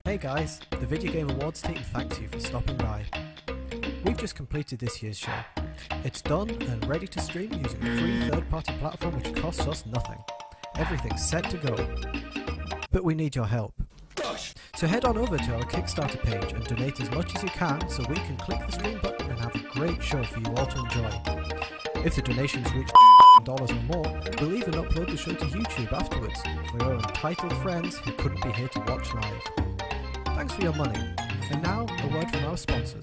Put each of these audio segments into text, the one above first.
Hey guys, the Video Game Awards team thanks you for stopping by. We've just completed this year's show. It's done and ready to stream using a free third-party platform which costs us nothing. Everything's set to go. But we need your help. So head on over to our Kickstarter page and donate as much as you can so we can click the stream button and have a great show for you all to enjoy. If the donations reach dollars or more, we'll even upload the show to YouTube afterwards for your entitled friends who couldn't be here to watch live. Thanks for your money. And now, a word from our sponsors.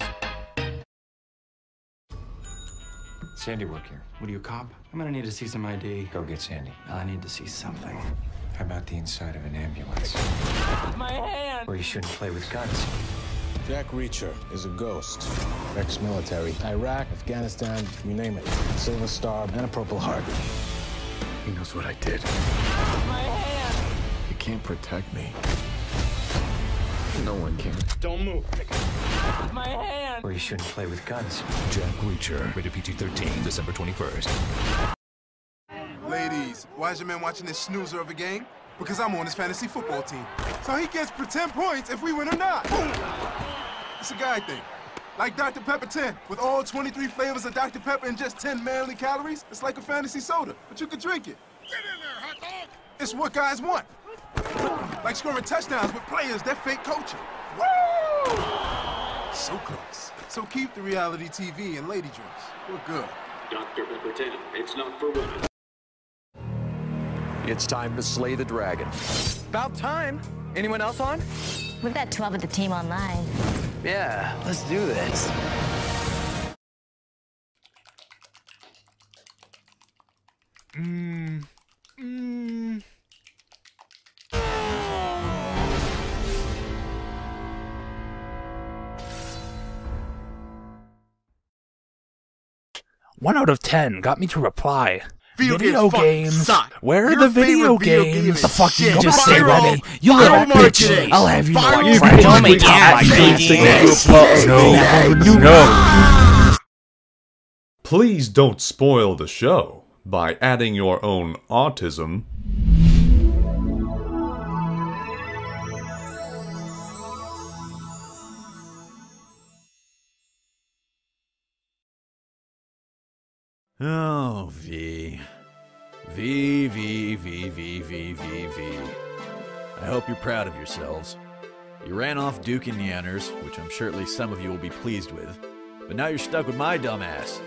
Sandy work here. What are you, a cop? I'm gonna need to see some ID. Go get Sandy. I need to see something. How about the inside of an ambulance? My hand! Where you shouldn't play with guns. Jack Reacher is a ghost. Ex-military. Iraq, Afghanistan, you name it. Silver Star and a Purple Heart. He knows what I did. My hand! He can't protect me. No one can. Don't move. My hand! Where you shouldn't play with guns. Jack Reacher, rated PG-13, December 21st. Ladies, why is your man watching this snoozer of a game? Because I'm on his fantasy football team. So he gets pretend points if we win or not. It's a guy thing. Like Dr. Pepper 10, with all 23 flavors of Dr. Pepper and just 10 manly calories, it's like a fantasy soda, but you can drink it. Get in there, hot dog! It's what guys want. Like scoring touchdowns with players that fake coaching. Woo! So close. So keep the reality TV and lady drinks. We're good. Dr. Pepper 10, it's not for women. It's time to slay the dragon. About time. Anyone else on? We've got 12 of the team online. Yeah, let's do this. One out of 10 got me to reply. Video games suck. Where are Your the video favorite games? The fuck you just say, viral. Remy? You little bitch! I'll have you know Viral. what Don't make No. Please don't spoil the show by adding your own autism. Oh, V. V, V, V, V, V, V, V. I hope you're proud of yourselves. You ran off Duke and Yanners, which I'm sure at least some of you will be pleased with, but now you're stuck with my dumb ass.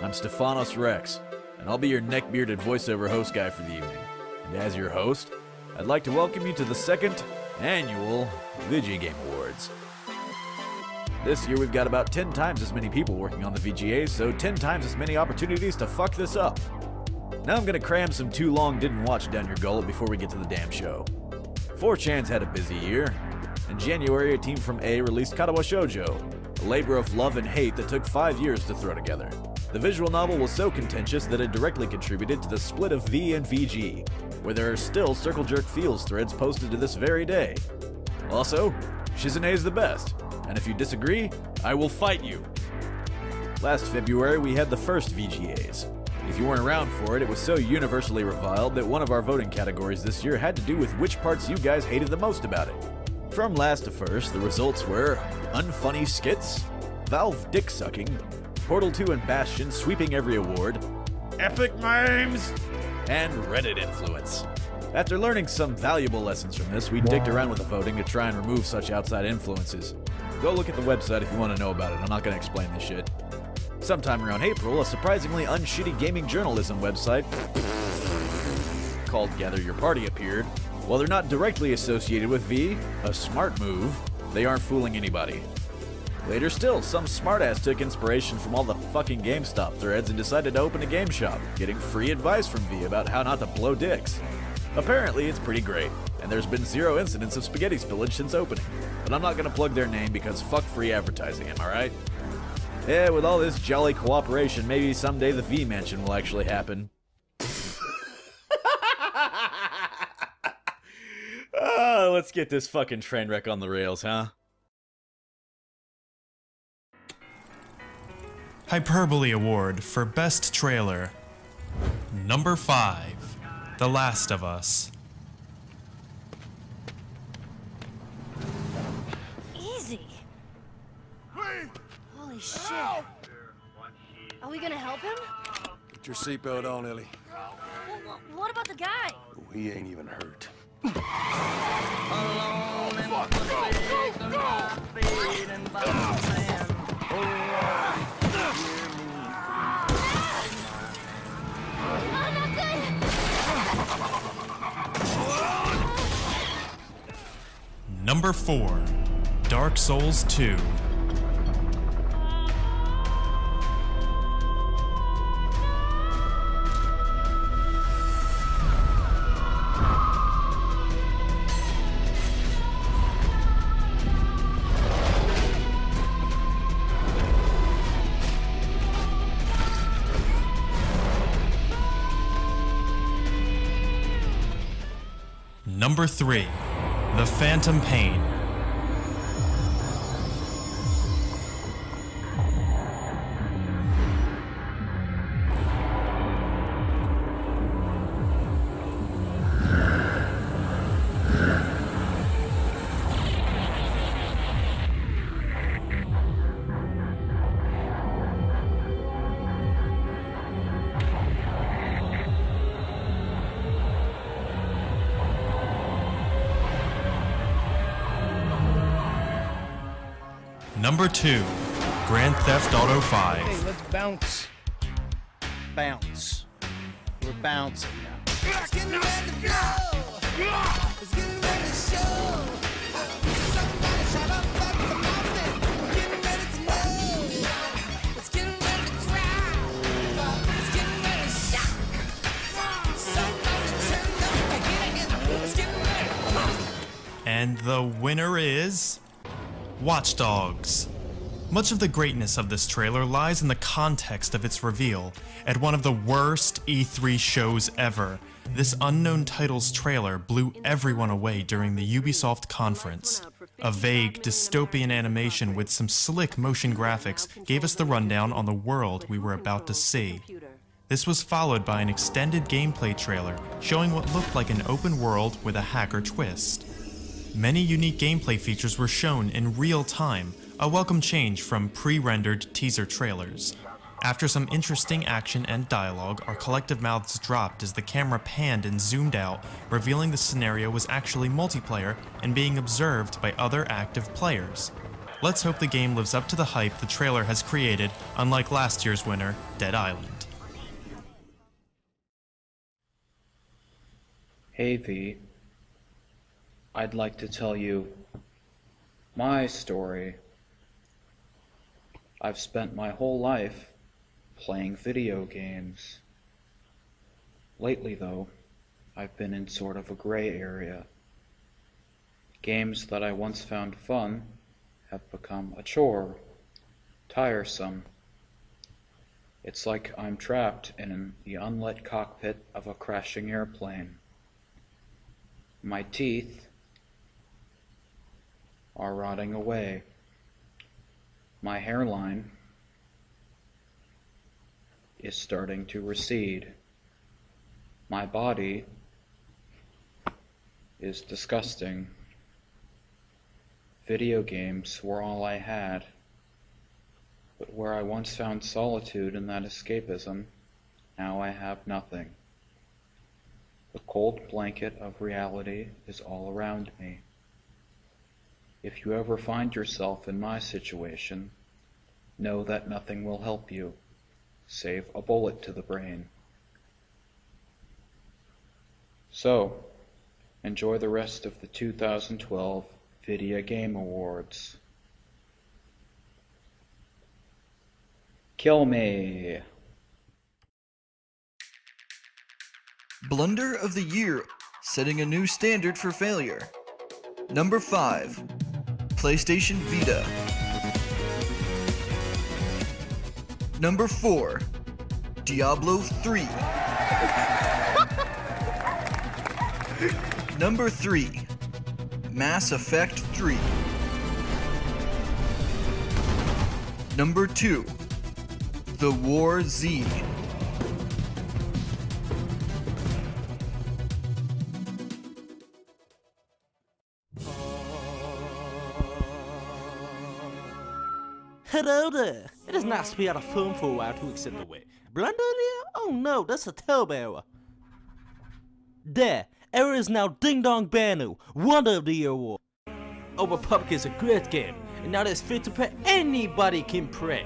I'm Stephanos Rex, and I'll be your neck-bearded voiceover host guy for the evening. And as your host, I'd like to welcome you to the second annual Video Game Awards. This year we've got about 10 times as many people working on the VGAs, so 10 times as many opportunities to fuck this up. Now I'm gonna cram some too long didn't watch down your gullet before we get to the damn show. 4chan's had a busy year. In January, a team from A released Katawa Shoujo, a labor of love and hate that took 5 years to throw together. The visual novel was so contentious that it directly contributed to the split of V and VG, where there are still Circle Jerk Feels threads posted to this very day. Also, Shizune's the best. And if you disagree, I will fight you. Last February, we had the first VGAs. If you weren't around for it, it was so universally reviled that one of our voting categories this year had to do with which parts you guys hated the most about it. From last to first, the results were unfunny skits, Valve dick sucking, Portal 2 and Bastion sweeping every award, epic memes, and Reddit influence. After learning some valuable lessons from this, we digged around with the voting to try and remove such outside influences. Go look at the website if you want to know about it. I'm not going to explain this shit. Sometime around April, a surprisingly unshitty gaming journalism website called Gather Your Party appeared. While they're not directly associated with V, a smart move, they aren't fooling anybody. Later still, some smartass took inspiration from all the fucking GameStop threads and decided to open a game shop, getting free advice from V about how not to blow dicks. Apparently, it's pretty great, and there's been 0 incidents of spaghetti spillage since opening. But I'm not gonna plug their name because fuck free advertising, am I right? Yeah, with all this jolly cooperation, maybe someday the V Mansion will actually happen. Let's get this fucking train wreck on the rails, huh? Hyperbole Award for Best Trailer. Number 5, The Last of Us. crazy. Holy shit. Are we gonna help him? Put your seatbelt on, Ellie. Well, what about the guy? Oh, he ain't even hurt. Number 4, Dark Souls 2. Number 3, The Phantom Pain. Number 2, Grand Theft Auto 5. Hey, let's bounce. Bounce. We're bouncing now. It's getting ready to go. It's getting ready to show. Somebody shut up like the mountain. We're getting ready to know. It's getting ready to cry. It's getting ready to shock. Somebody turn up again. It's getting ready to pop. And the winner is Watch Dogs. Much of the greatness of this trailer lies in the context of its reveal. At one of the worst E3 shows ever, this unknown title's trailer blew everyone away during the Ubisoft conference. A vague, dystopian animation with some slick motion graphics gave us the rundown on the world we were about to see. This was followed by an extended gameplay trailer showing what looked like an open world with a hacker twist. Many unique gameplay features were shown in real time, a welcome change from pre-rendered teaser trailers. After some interesting action and dialogue, our collective mouths dropped as the camera panned and zoomed out, revealing the scenario was actually multiplayer and being observed by other active players. Let's hope the game lives up to the hype the trailer has created, unlike last year's winner, Dead Island. Hey V, I'd like to tell you my story. I've spent my whole life playing video games. Lately though, I've been in sort of a gray area. Games that I once found fun have become a chore, tiresome. It's like I'm trapped in the unlit cockpit of a crashing airplane. My teeth are rotting away. My hairline is starting to recede. My body is disgusting. Video games were all I had, but where I once found solitude in that escapism, now I have nothing. The cold blanket of reality is all around me. If you ever find yourself in my situation, know that nothing will help you, save a bullet to the brain. So, enjoy the rest of the 2012 Video Game Awards. Kill me! Blunder of the Year, setting a new standard for failure. Number 5, PlayStation Vita. Number 4, Diablo 3. Number 3, Mass Effect 3. Number 2, The War Z. Hello there. It is nice to be out of film for a while 2 weeks in the way. Blunder there? Oh no, that's a terrible error. There, error is now Ding Dong Banu, Wonder of the Year award. Old Republic is a great game, and now that it's free to play, anybody can play.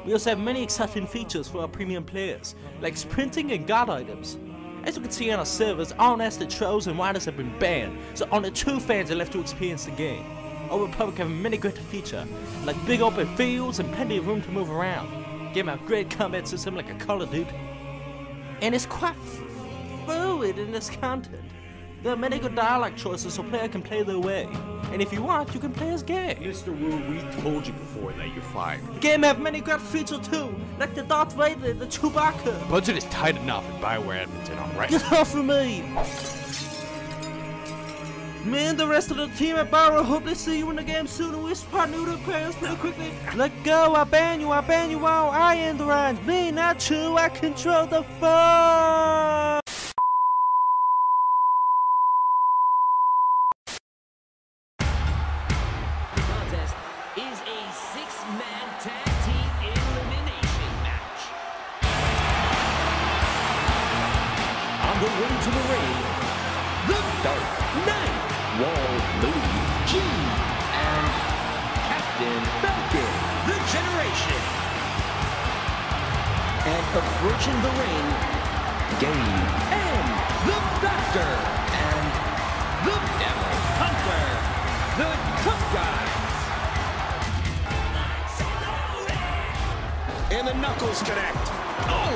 We also have many exciting features for our premium players, like sprinting and guard items. As you can see on our servers, all nasty trolls and wilders have been banned, so only true fans are left to experience the game. Old Republic have many great features, like big open fields and plenty of room to move around. Game have great combat system like a Call of Duty. And it's quite fluid in this content. There are many good dialogue choices so player can play their way. And if you want, you can play as gay. Mr. Wu, we told you before that you're fired. Game have many great features too, like the Darth Vader and the Chewbacca. Budget is tight enough at Bioware Edmonton, alright? Get off of me! Me and the rest of the team at Bioware hope they see you in the game soon and we spot new to players pretty quickly. Let go, I ban you all, I am the rhymes. Me, not you, I control the fun! Is a 6-man tag team elimination match. On the way to the ring, the Dark Knight, Wall-E G, and Captain Falcon, the Generation. And approaching the ring, Gabe and the Doctor, and the Devil Hunter, the Tough Guys. And the knuckles connect. Oh!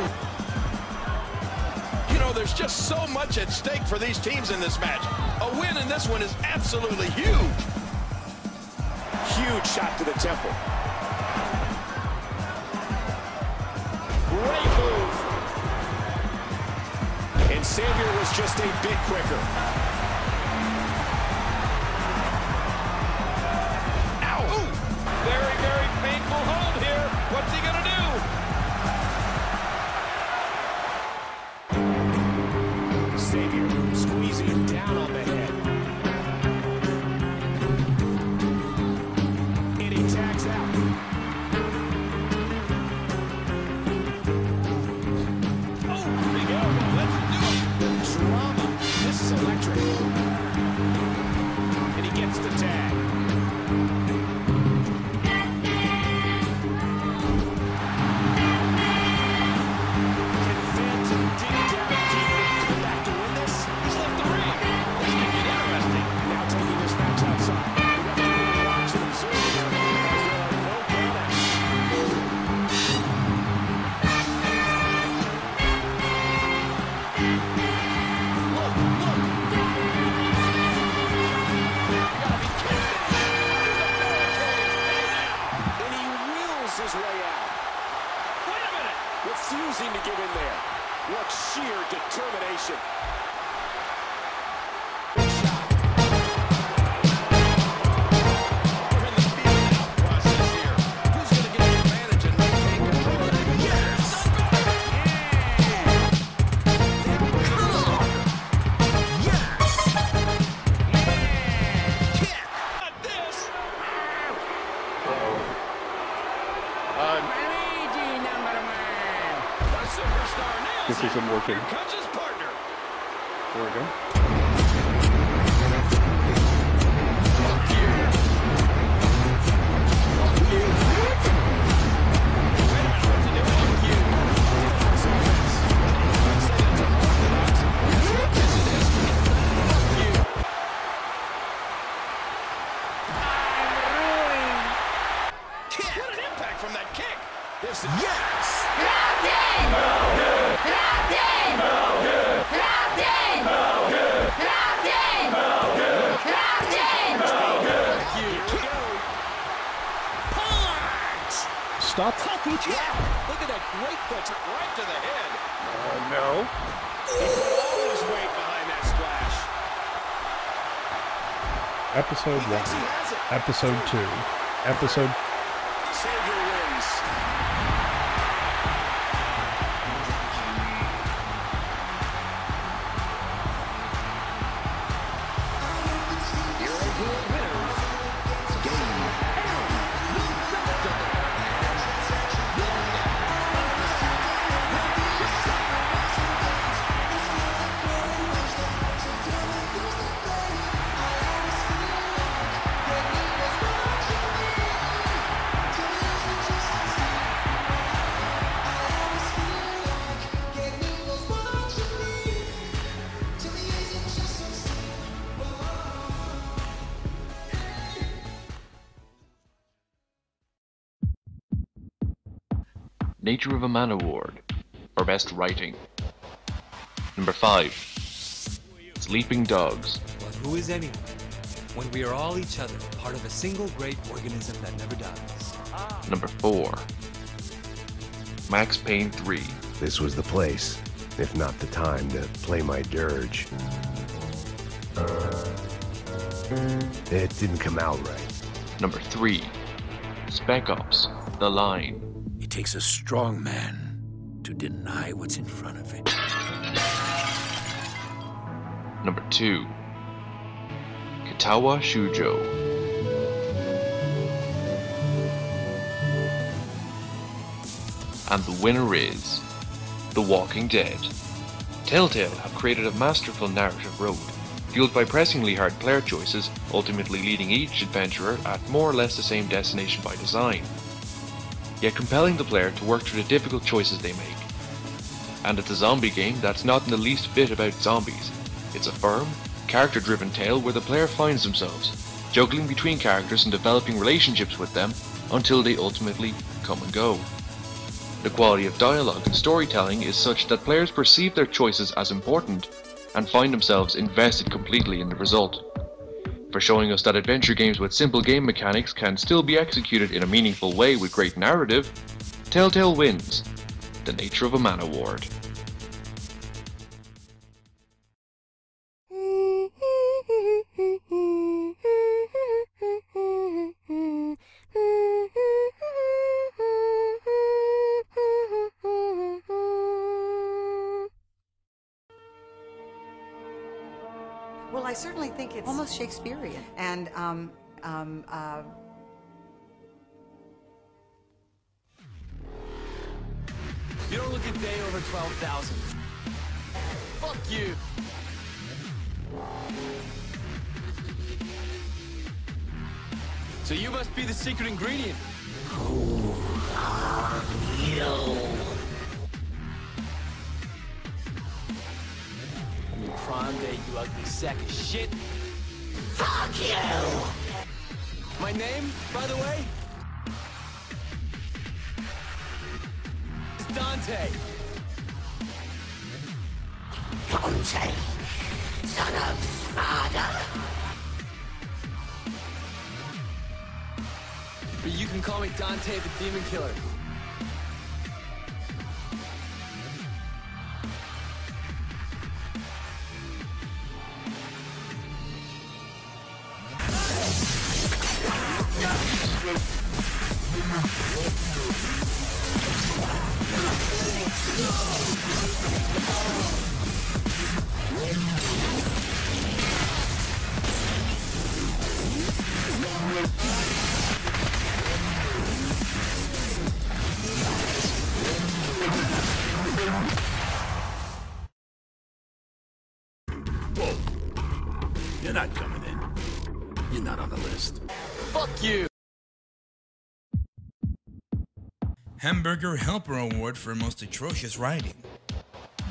You know, there's just so much at stake for these teams in this match. A win in this one is absolutely huge. Huge shot to the temple. Great move. And Xavier was just a bit quicker. Ow! Ooh. Very, very painful hold here. What's he gonna do? Xavier squeezing him down on the head. And he tags out. Oh, big elbow. Let's do it. The drama. This is electric. And he gets the tag. Refusing to give in there. What sheer determination. Good shot. We're in the feeling out process here. Who's going to get the advantage and maintain control of it? Yes! Come on! Yes! Yeah! Kick! Not this! This isn't working. Here comes his partner. There we go. What an impact from that kick. This is yes! Stop. Look at that great foot right to the head. No. He put all his weight behind that splash. Episode 1. Episode 2. Episode... Xavier wins. Your winners, Gabe and the Doctor. Nature of a Man Award for Best Writing. Number 5, Sleeping Dogs. But who is anyone when we are all each other, part of a single great organism that never dies? Number 4, Max Payne 3. This was the place, if not the time, to play my dirge. It didn't come out right. Number 3, Spec Ops: The Line. It takes a strong man to deny what's in front of it. Number 2, Katawa Shujo. And the winner is The Walking Dead. Telltale have created a masterful narrative road, fueled by pressingly hard player choices, ultimately leading each adventurer at more or less the same destination by design, yet compelling the player to work through the difficult choices they make. And it's a zombie game that's not in the least bit about zombies. It's a firm, character-driven tale where the player finds themselves, juggling between characters and developing relationships with them until they ultimately come and go. The quality of dialogue and storytelling is such that players perceive their choices as important and find themselves invested completely in the result. For showing us that adventure games with simple game mechanics can still be executed in a meaningful way with great narrative, Telltale wins the Nature of a Man Award. Well, I certainly think it's almost Shakespearean. And, You don't look a day over 12,000. Fuck you. So you must be the secret ingredient. Who are you? Prom day, you ugly sack of shit. Fuck you! My name, by the way, is Dante. Dante, son of Spada. But you can call me Dante the Demon Killer. Whoa. You're not coming in. You're not on the list. Fuck you! Hamburger Helper Award for Most Atrocious Writing.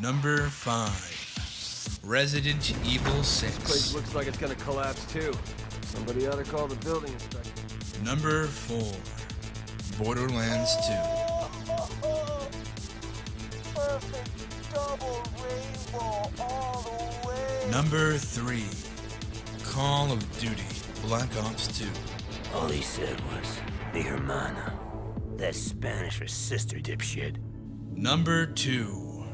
Number 5, Resident Evil 6. This place looks like it's gonna collapse too. Somebody ought to call the building inspector. Number 4, Borderlands 2. Perfect double rainbow all the way. Number 3, Call of Duty Black Ops 2. All he said was, mi hermana. That's Spanish for sister, dipshit. Number 2,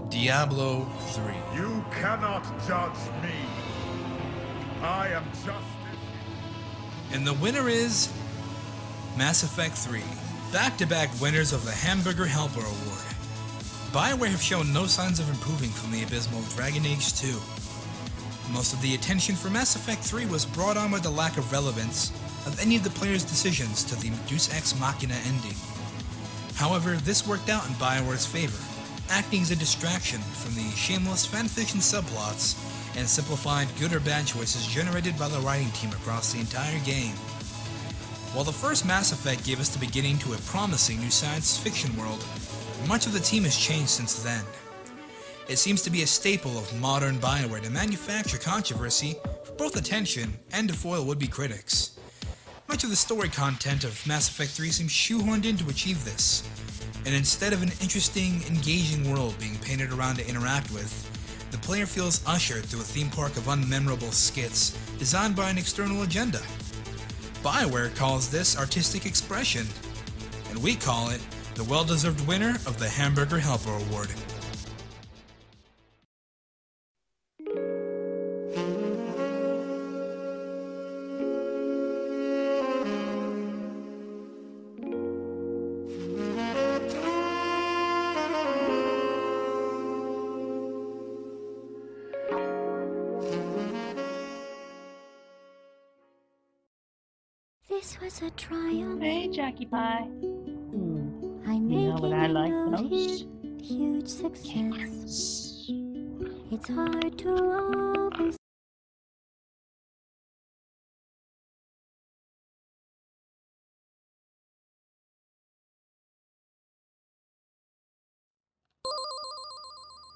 Diablo 3. You cannot judge me. I am justice. And the winner is Mass Effect 3, back-to-back winners of the Hamburger Helper Award. BioWare have shown no signs of improving from the abysmal Dragon Age 2. Most of the attention for Mass Effect 3 was brought on by the lack of relevance of any of the players' decisions to the Deus Ex Machina ending. However, this worked out in BioWare's favor, acting as a distraction from the shameless fanfiction subplots and simplified good or bad choices generated by the writing team across the entire game. While the first Mass Effect gave us the beginning to a promising new science fiction world, much of the team has changed since then. It seems to be a staple of modern BioWare to manufacture controversy for both attention and to foil would-be critics. Much of the story content of Mass Effect 3 seems shoehorned in to achieve this, And instead of an interesting, engaging world being painted around to interact with, the player feels ushered through a theme park of unmemorable skits designed by an external agenda. BioWare calls this artistic expression, and we call it the well-deserved winner of the Hamburger Helper Award. This was a triumph. Hey, Jackie Pie. I'm You know making what I a like note most? here. Huge success. It's hard to always.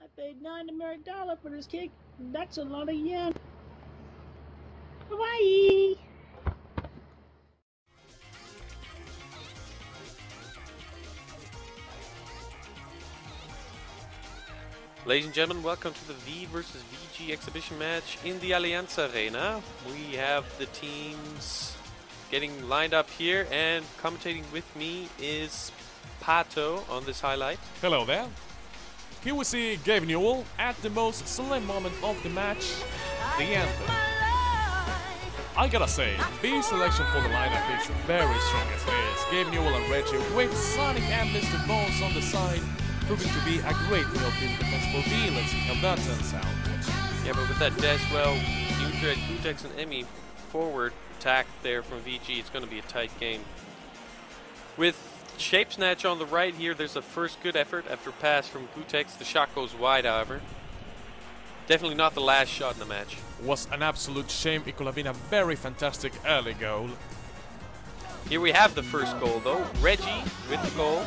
I paid $90 for this cake. That's a lot of yen. Bye. Ladies and gentlemen, welcome to the V versus VG exhibition match in the Allianz Arena. We have the teams getting lined up here, and commentating with me is Pato on this highlight. Hello there. Here we see Gabe Newell at the most solemn moment of the match, the anthem. I gotta say, the selection for the lineup is very strong as it is. Gabe Newell and Reggie with Sonic and Mr. Bones on the side, proving to be a great midfield defense for V. Let's see how that turns out. Yeah, but with that Deswell, Utrecht, Gutex, and Emmy forward attack there from VG, it's going to be a tight game. With Shape Snatch on the right here, there's a first good effort after pass from Gutex. The shot goes wide, however. Definitely not the last shot in the match. Was an absolute shame. It could have been a very fantastic early goal. Here we have the first goal, though. Reggie with the goal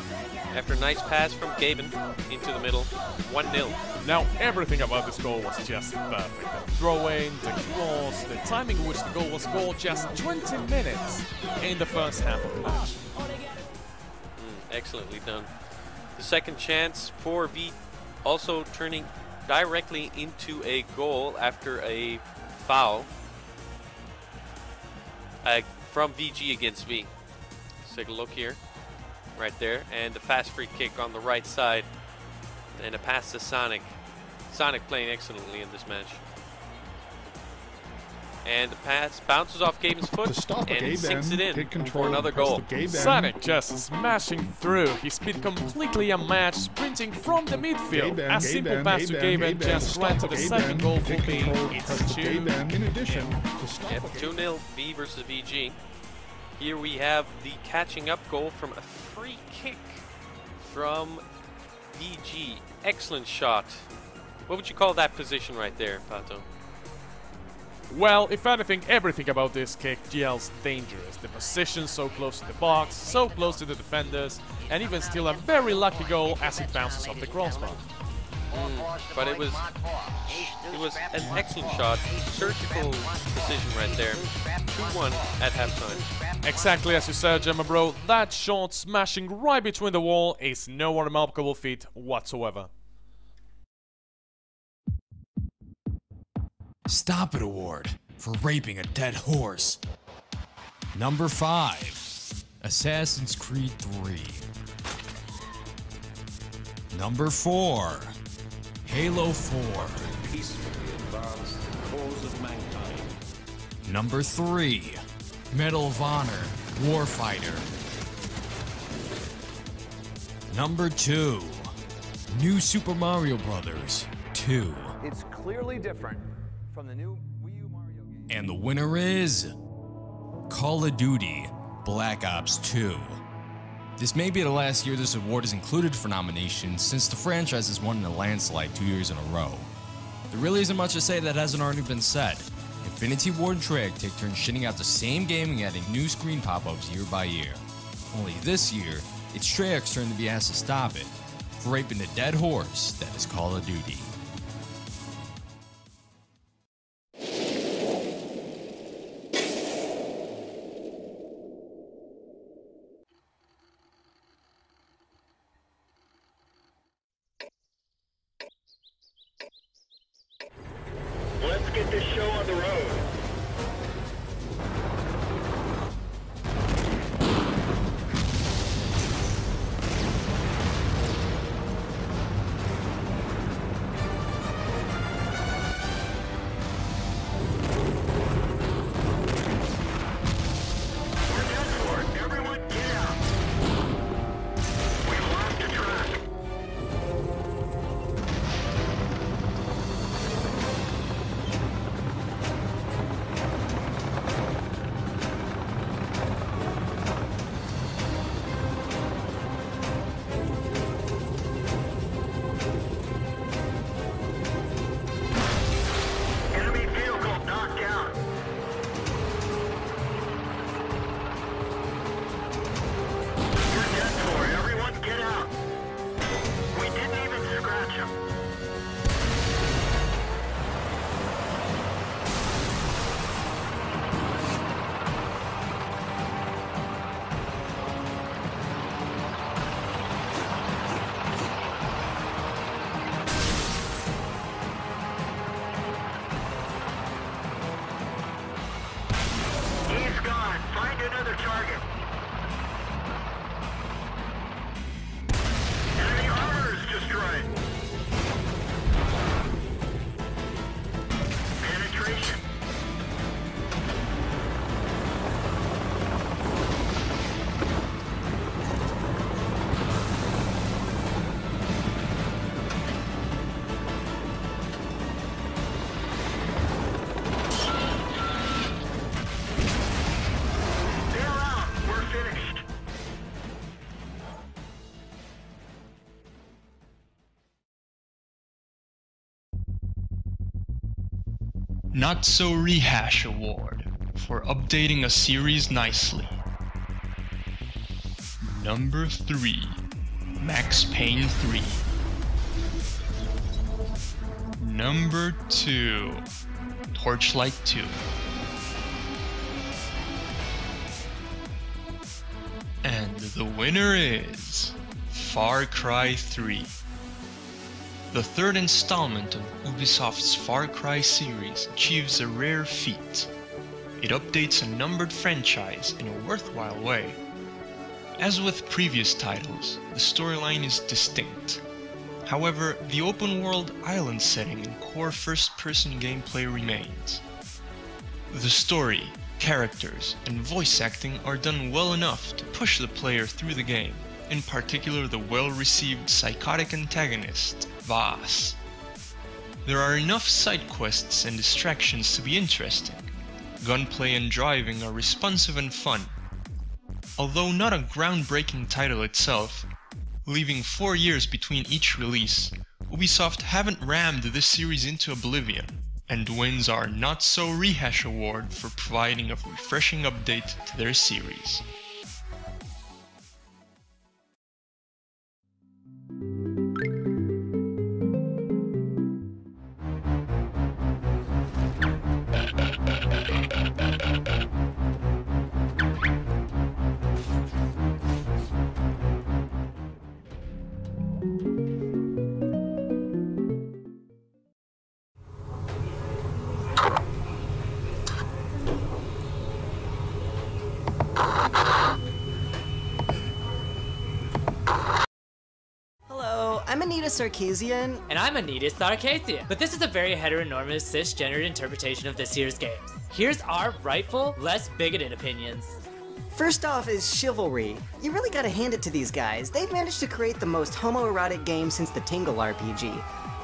after a nice pass from Gaben into the middle. 1-0. Now, everything about this goal was just perfect. The throw-in, the cross, the timing in which the goal was scored, just 20 minutes in the first half of the match. Excellently done. The second chance for V also turning directly into a goal after a foul from VG against V. Let's take a look here. Right there. And the fast free kick on the right side. And a pass to Sonic. Sonic playing excellently in this match. And the pass bounces off Gaben's foot and sinks it in for another goal. Sonic just smashing through. His speed completely unmatched, sprinting from the midfield. A simple pass to Gaben just led to the second goal for V. It's 2-0. 2-0 V versus VG. Here we have the catching up goal from a free kick from VG. Excellent shot. What would you call that position right there, Pato? Well, if anything, everything about this kick yells dangerous. The position so close to the box, so close to the defenders, and even still a very lucky goal as it bounces off the crossbar. But it was an excellent shot, surgical precision right there. 2-1 at halftime. Exactly as you said, Gemma bro. That shot smashing right between the wall is no remarkable feat whatsoever. Stop It Award for raping a dead horse. Number 5, Assassin's Creed 3. Number 4, Halo 4. Peacefully advance the cause of mankind. Number 3, Medal of Honor, Warfighter. Number 2, New Super Mario Bros. 2. It's clearly different from the new Wii U Mario game. And the winner is Call of Duty Black Ops 2. This may be the last year this award is included for nominations, since the franchise has won in a landslide 2 years in a row. There really isn't much to say that hasn't already been said. Infinity Ward and Treyarch take turns shitting out the same game and adding new screen pop-ups year by year. Only this year, it's Treyarch's turn to be asked to stop it for raping the dead horse that is Call of Duty. gone. Find another target. Enemy armor is destroyed. Penetration. Not So Rehash Award for updating a series nicely. Number 3, Max Payne 3. Number 2, Torchlight 2. And the winner is Far Cry 3. The third installment of Ubisoft's Far Cry series achieves a rare feat. It updates a numbered franchise in a worthwhile way. As with previous titles, the storyline is distinct. However, the open-world island setting and core first-person gameplay remains. The story, characters, and voice acting are done well enough to push the player through the game, in particular the well-received psychotic antagonist, Vaas. There are enough side quests and distractions to be interesting. Gunplay and driving are responsive and fun. Although not a groundbreaking title itself, leaving 4 years between each release, Ubisoft haven't rammed this series into oblivion, and wins our Not So Rehash Award for providing a refreshing update to their series. I'm Anita Sarkeesian. And I'm Anita Sarkeesian. But this is a very heteronormative, cisgendered interpretation of this year's games. Here's our rightful, less bigoted opinions. First off is Chivalry. You really gotta hand it to these guys. They've managed to create the most homoerotic game since the Tingle RPG.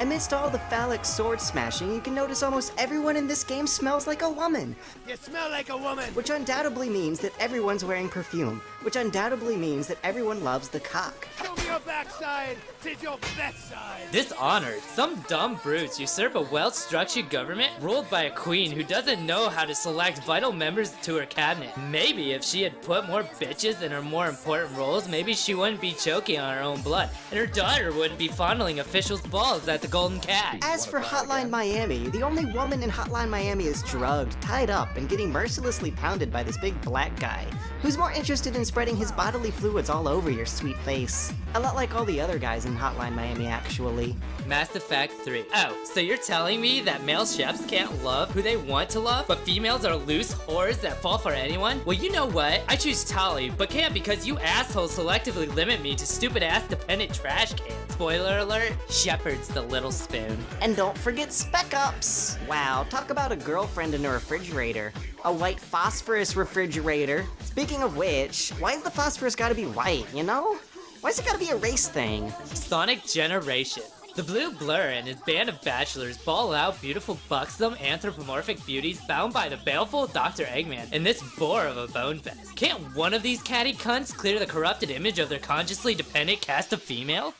Amidst all the phallic sword smashing, you can notice almost everyone in this game smells like a woman. You smell like a woman! Which undoubtedly means that everyone's wearing perfume. Which undoubtedly means that everyone loves the cock. Show me your backside! Tis your best side! Dishonored. Some dumb brutes usurp a well-structured government ruled by a queen who doesn't know how to select vital members to her cabinet. Maybe if she had put more bitches in her more important roles, maybe she wouldn't be choking on her own blood, and her daughter wouldn't be fondling officials' balls at the Golden Cat. As for Hotline Miami, the only woman in Hotline Miami is drugged, tied up, and getting mercilessly pounded by this big black guy, who's more interested in spreading his bodily fluids all over your sweet face. A lot like all the other guys in Hotline Miami, actually. Mass Effect 3. Oh, so you're telling me that male chefs can't love who they want to love, but females are loose whores that fall for anyone? Well, you know what? I choose Tali, but can't because you assholes selectively limit me to stupid-ass dependent trash cans. Spoiler alert, Shepard's the little spoon. And don't forget Spec Ups! Wow, talk about a girlfriend in a refrigerator. A white phosphorus refrigerator. Speaking of which, why's the phosphorus gotta be white, you know? Why's it gotta be a race thing? Sonic Generation. The Blue Blur and his band of bachelors ball out beautiful, buxom, anthropomorphic beauties bound by the baleful Dr. Eggman in this bore of a bone fest. Can't one of these catty cunts clear the corrupted image of their consciously dependent cast of females?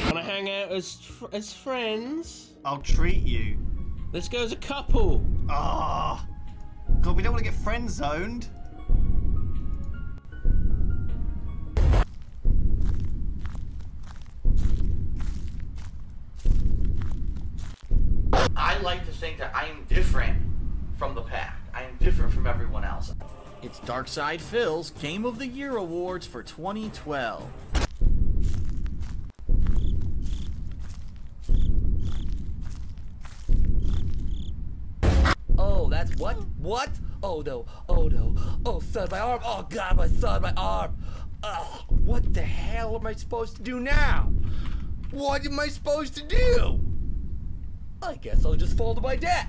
Wanna hang out as friends? I'll treat you. Let's go as a couple. Ah, God, we don't want to get friend zoned. like to think that I am different from the pack. I am different from everyone else. It's Darkside Phil's Game of the Year Awards for 2012. Oh, that's what? What? Oh no, oh no, oh son, my arm, oh god, my son, my arm. Ugh, what the hell am I supposed to do now? What am I supposed to do? I guess I'll just fall to my death.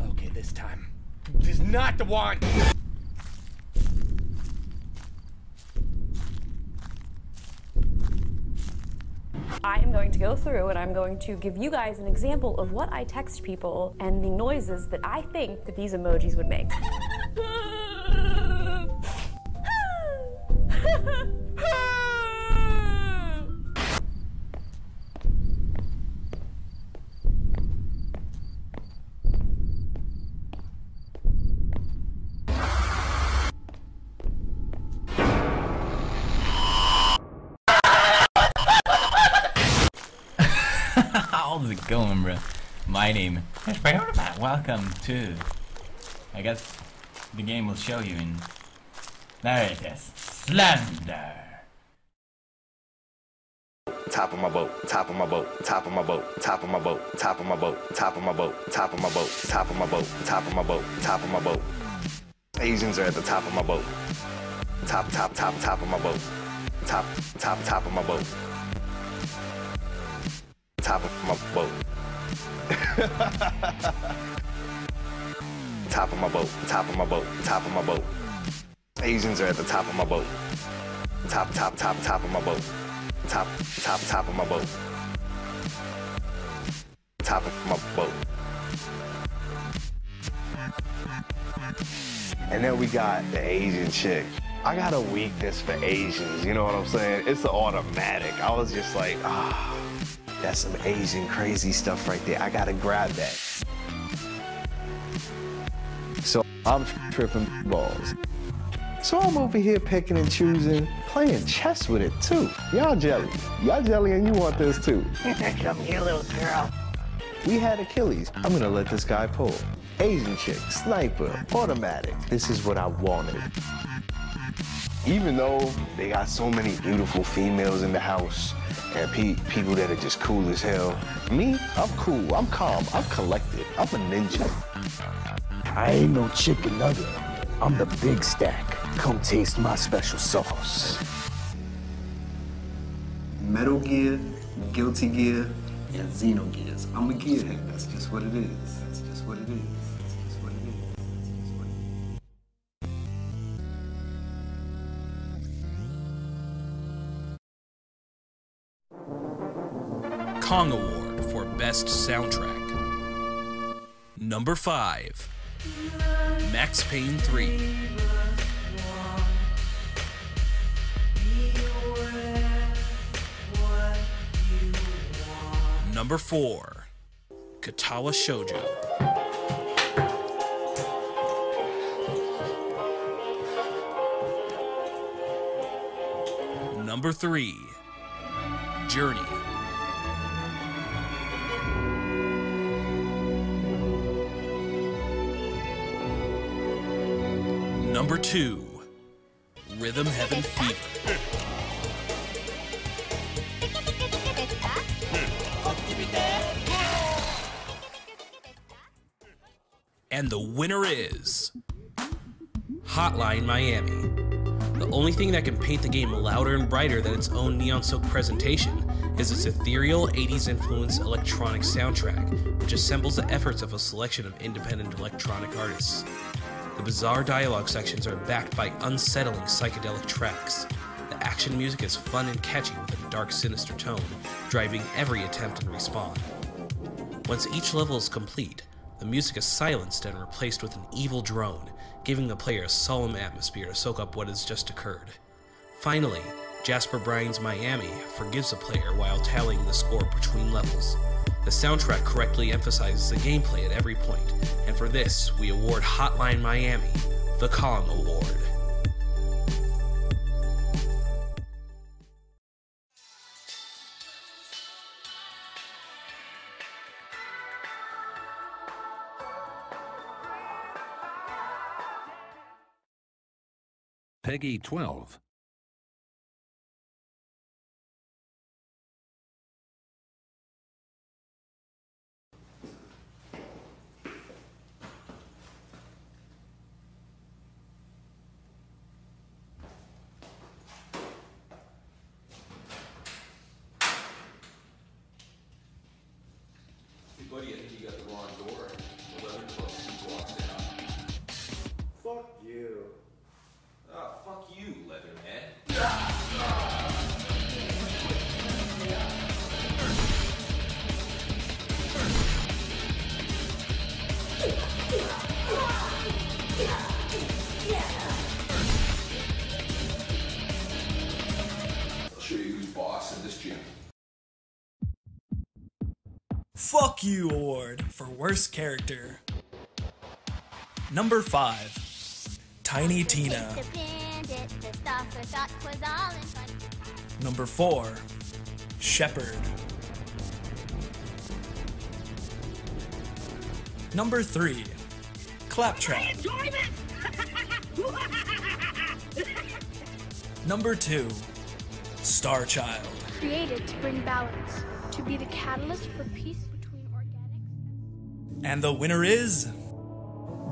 Okay, this time. This is not the one! I am going to go through and I'm going to give you guys an example of what I text people and the noises that I think that these emojis would make. How's it going, bro? My name is Brayota. Welcome to, I guess the game will show you in, there it is, Slender. Top of my boat, top of my boat, top of my boat, top of my boat, top of my boat, top of my boat, top of my boat, top of my boat, top of my boat, top of my boat. Asians are at the top of my boat. Top of my boat. Top of my boat. Top of my boat. Top of my boat, top of my boat, top of my boat. Asians are at the top of my boat. Top of my boat. Top of my boat. Top of my boat. And then we got the Asian chick. I got a weakness for Asians, you know what I'm saying? It's automatic. I was just like, that's some Asian crazy stuff right there. I gotta grab that. So I'm tripping balls. So I'm over here picking and choosing, playing chess with it too. Y'all jelly. Y'all jelly and you want this too. Come here, little girl. We had Achilles. I'm gonna let this guy pull. Asian chick, sniper, automatic. This is what I wanted. Even though they got so many beautiful females in the house and people that are just cool as hell, me, I'm cool, I'm calm, I'm collected, I'm a ninja. I ain't no chicken nugget. I'm the big stack. Come taste my special sauce. Metal Gear, Guilty Gear, and Xenogears. I'm a gearhead. That's just what it is. That's just what it is. That's just what it is. Kong Award for Best Soundtrack. Number 5. Max Payne 3. Number 4. Katawa Shoujo. Number 3. Journey. Number 2. Rhythm Heaven Fever. And the winner is Hotline Miami. The only thing that can paint the game louder and brighter than its own Neon Silk presentation is its ethereal 80s influenced electronic soundtrack, which assembles the efforts of a selection of independent electronic artists. The bizarre dialogue sections are backed by unsettling psychedelic tracks. The action music is fun and catchy with a dark, sinister tone, driving every attempt and respawn. Once each level is complete, the music is silenced and replaced with an evil drone, giving the player a solemn atmosphere to soak up what has just occurred. Finally, Jasper Bryan's Miami forgives the player while tallying the score between levels. The soundtrack correctly emphasizes the gameplay at every point, and for this, we award Hotline Miami the Kong Award. Peggy 12. Hey buddy, I think you got the wrong door. The leather club walks down. Fuck you. Ah, fuck you, Leatherhead. I'll show you who's boss in this gym. Fuck You Award for Worst Character. Number 5, Tiny Tina. Number 4, Shepard. Number 3, Claptrap. Number 2, Starchild. Created to bring balance, to be the catalyst for peace between organics. And the winner is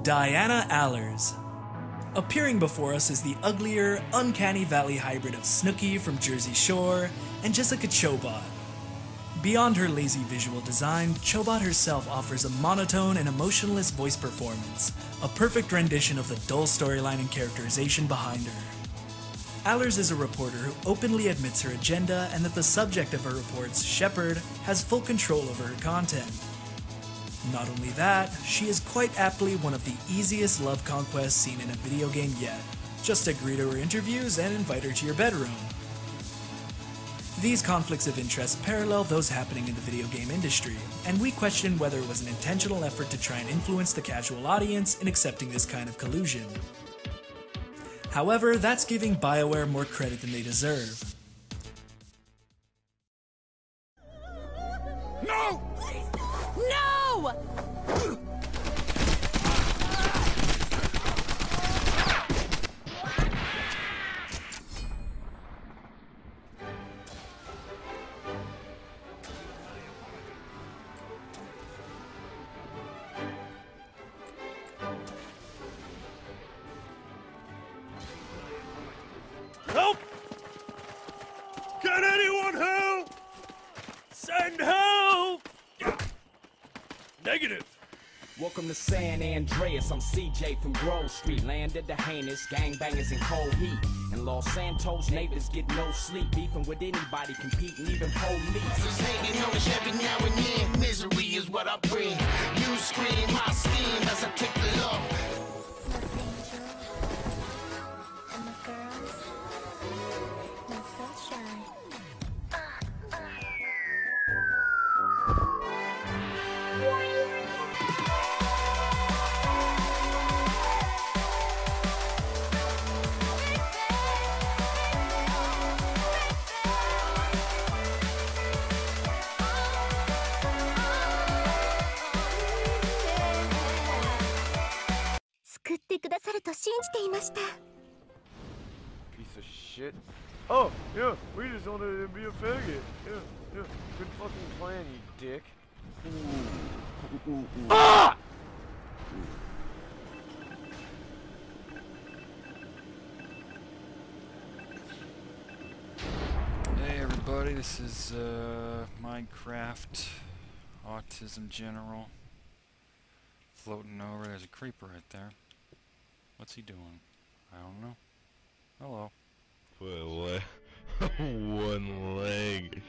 Diana Allers. Appearing before us is the uglier, uncanny valley hybrid of Snooki from Jersey Shore and Jessica Chobot. Beyond her lazy visual design, Chobot herself offers a monotone and emotionless voice performance, a perfect rendition of the dull storyline and characterization behind her. Allers is a reporter who openly admits her agenda and that the subject of her reports, Shepard, has full control over her content. Not only that, she is quite aptly one of the easiest love conquests seen in a video game yet. Just agree to her interviews and invite her to your bedroom. These conflicts of interest parallel those happening in the video game industry, and we question whether it was an intentional effort to try and influence the casual audience in accepting this kind of collusion. However, that's giving BioWare more credit than they deserve. No! No! Help! Can anyone help? Send help! Negative. Welcome to San Andreas, I'm CJ from Grove Street. Landed the heinous, gangbangers in cold heat. In Los Santos, neighbors get no sleep. Beefing with anybody, competing, even police. Just hanging on every now and then. Misery is what I bring. You scream, I scheme as I take the love. And the girls, my sunshine. Piece of shit. Oh, yeah, we just wanted to be a faggot. Yeah, yeah. Good fucking plan, you dick. Ah! Hey everybody, this is Minecraft Autism General. Floating over, there's a creeper right there. What's he doing? I don't know. Hello. What? One leg.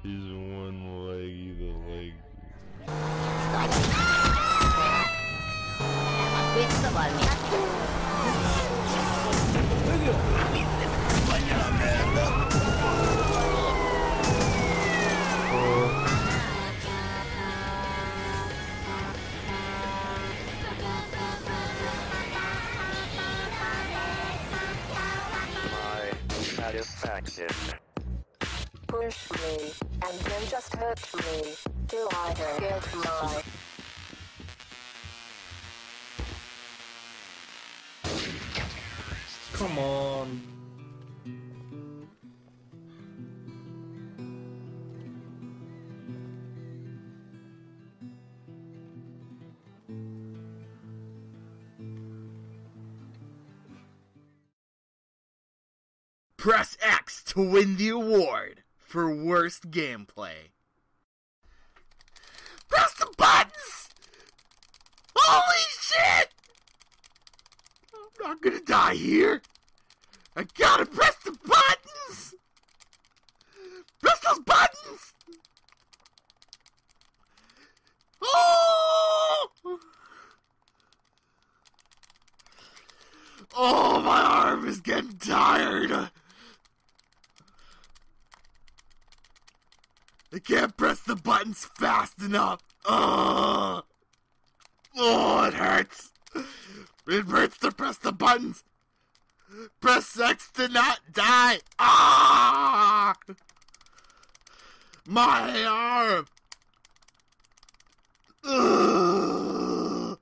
He's one leg, he's a leg. Satisfaction. Push me, and then just hurt me, till I get my... Come on. Press X to win the award for worst gameplay. Press the buttons! Holy shit! I'm not gonna die here. I gotta press the buttons! Press those buttons! Oh! Oh, my arm is getting tired. I can't press the buttons fast enough. Oh, it hurts. It hurts to press the buttons. Press X to not die. Ah! My arm. Ugh.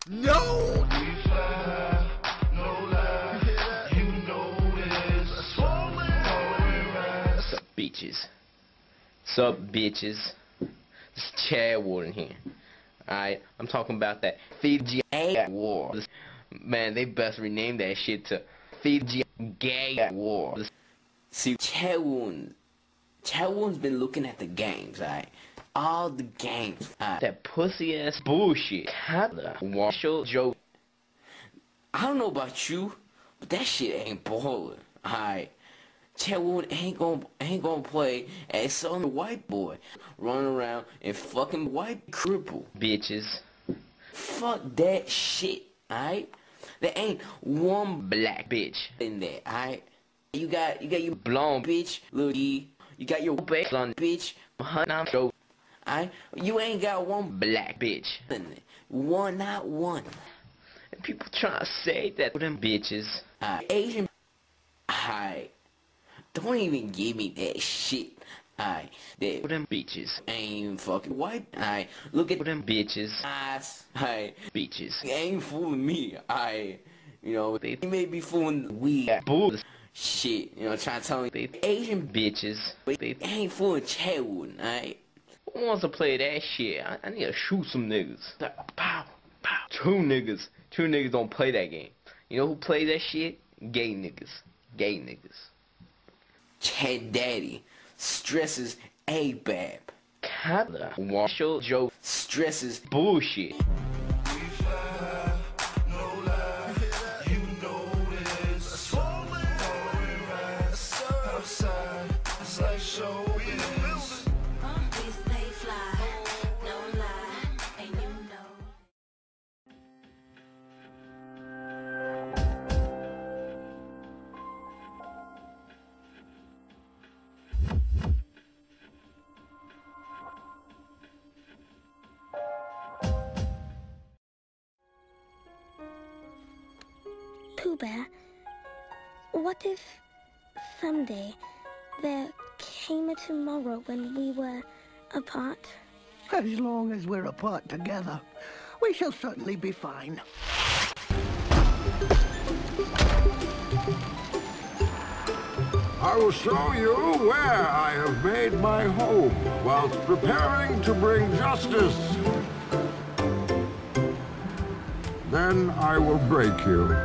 No. Bitches. Sup, bitches? It's Chad Warden here. Alright, I'm talking about that Fiji War. Man, they best rename that shit to Fiji Gay War. See, Chad Warden's been looking at the games, alright? All the games. That pussy ass bullshit. Marshall joke. I don't know about you, but that shit ain't ballin', alright? Chad Warden ain't gonna play as some white boy running around and fucking white cripple bitches. Fuck that shit, alright? There ain't one black bitch in there, alright? You got your blonde bitch, Lil E. You got your blonde bitch, alright? You ain't got one black bitch in there. One, not one. And people trying to say that them bitches, Asian, alright? Don't even give me that shit. Alright, that them bitches ain't fucking white. Alright, look at them bitches eyes. Alright, bitches. They ain't fooling me. Alright, you know, they may be fooling we bull shit. You know, trying to tell me they Asian bitches, but they ain't fooling Chad Warden. Alright, who wants to play that shit? I need to shoot some niggas. Pow, pow. Two niggas don't play that game. You know who plays that shit? Gay niggas. Gay niggas. Chad Daddy stresses ABAB. Kyler Marshall Joe stresses bullshit. Pooh Bear, what if someday there came a tomorrow when we were apart? As long as we're apart together, we shall certainly be fine. I will show you where I have made my home whilst preparing to bring justice. Then I will break you.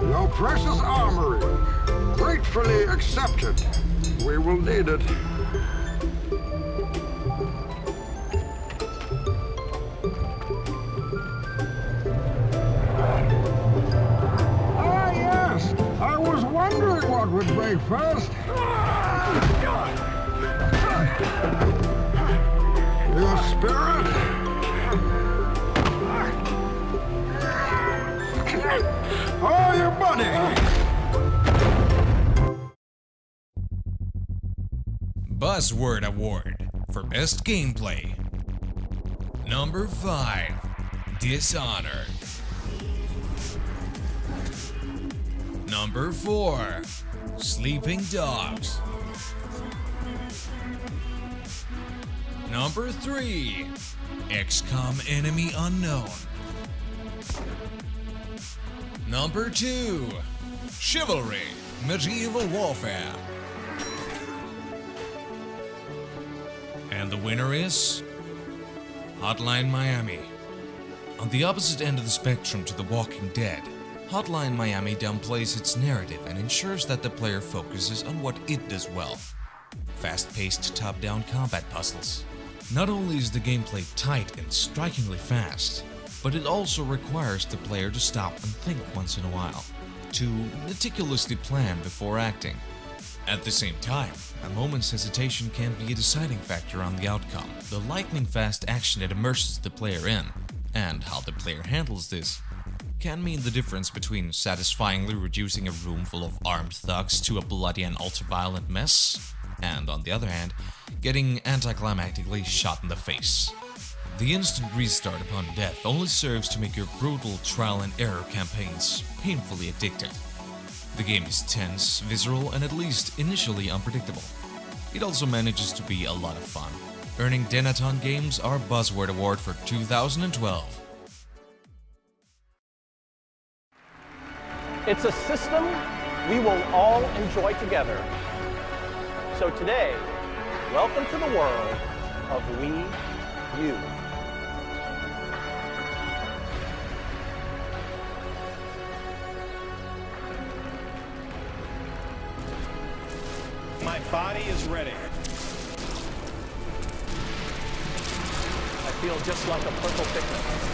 Your precious armory, gratefully accepted. We will need it. Ah, yes! I was wondering what would break first. Your spirit? Oh, your body! Buzzword Award for Best Gameplay. Number 5, Dishonored. Number 4, Sleeping Dogs. Number 3, XCOM Enemy Unknown. Number 2, Chivalry Medieval Warfare. And the winner is Hotline Miami. On the opposite end of the spectrum to The Walking Dead, Hotline Miami downplays its narrative and ensures that the player focuses on what it does well: fast-paced top-down combat puzzles. Not only is the gameplay tight and strikingly fast, but it also requires the player to stop and think once in a while, to meticulously plan before acting. At the same time, a moment's hesitation can be a deciding factor on the outcome. The lightning-fast action it immerses the player in, and how the player handles this, can mean the difference between satisfyingly reducing a room full of armed thugs to a bloody and ultra-violent mess, and on the other hand, getting anticlimactically shot in the face. The instant restart upon death only serves to make your brutal trial and error campaigns painfully addictive. The game is tense, visceral, and at least initially unpredictable. It also manages to be a lot of fun, earning Denaton Games our Buzzword Award for 2012. It's a system we will all enjoy together. So today, welcome to the world of Wii U. My body is ready. I feel just like a purple pigment.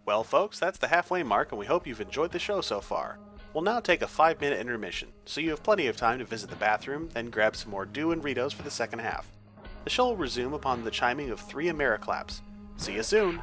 Well folks, that's the halfway mark and we hope you've enjoyed the show so far. We'll now take a 5-minute intermission, so you have plenty of time to visit the bathroom, then grab some more dew and Ritos for the second half. The show will resume upon the chiming of 3 Americlaps. See you soon!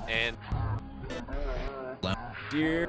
And dear.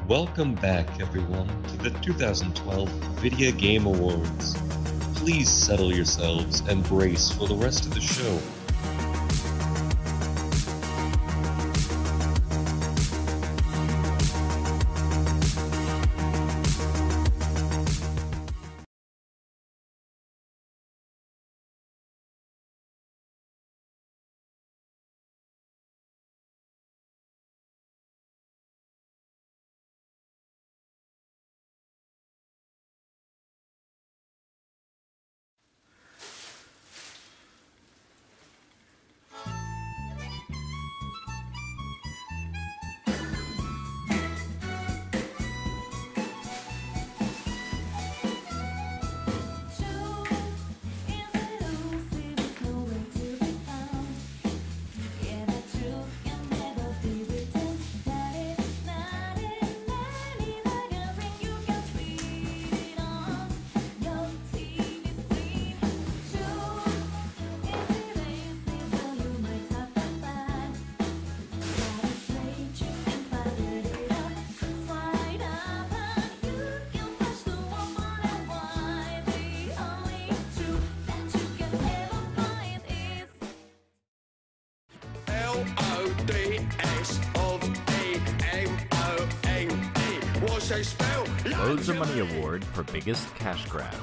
Welcome back, everyone, to the 2012 Video Game Awards. Please settle yourselves and brace for the rest of the show. Loads of Money Award for Biggest Cash Grab.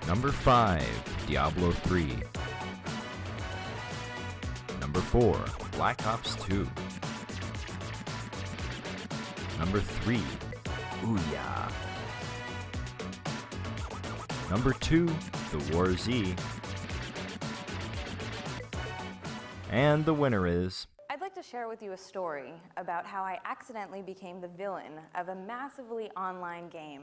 Number 5, Diablo 3. Number 4, Black Ops 2. Number 3, Ouya. Number 2, The War Z. And the winner is... I'd like to share with you a story about how I accidentally became the villain of a massively online game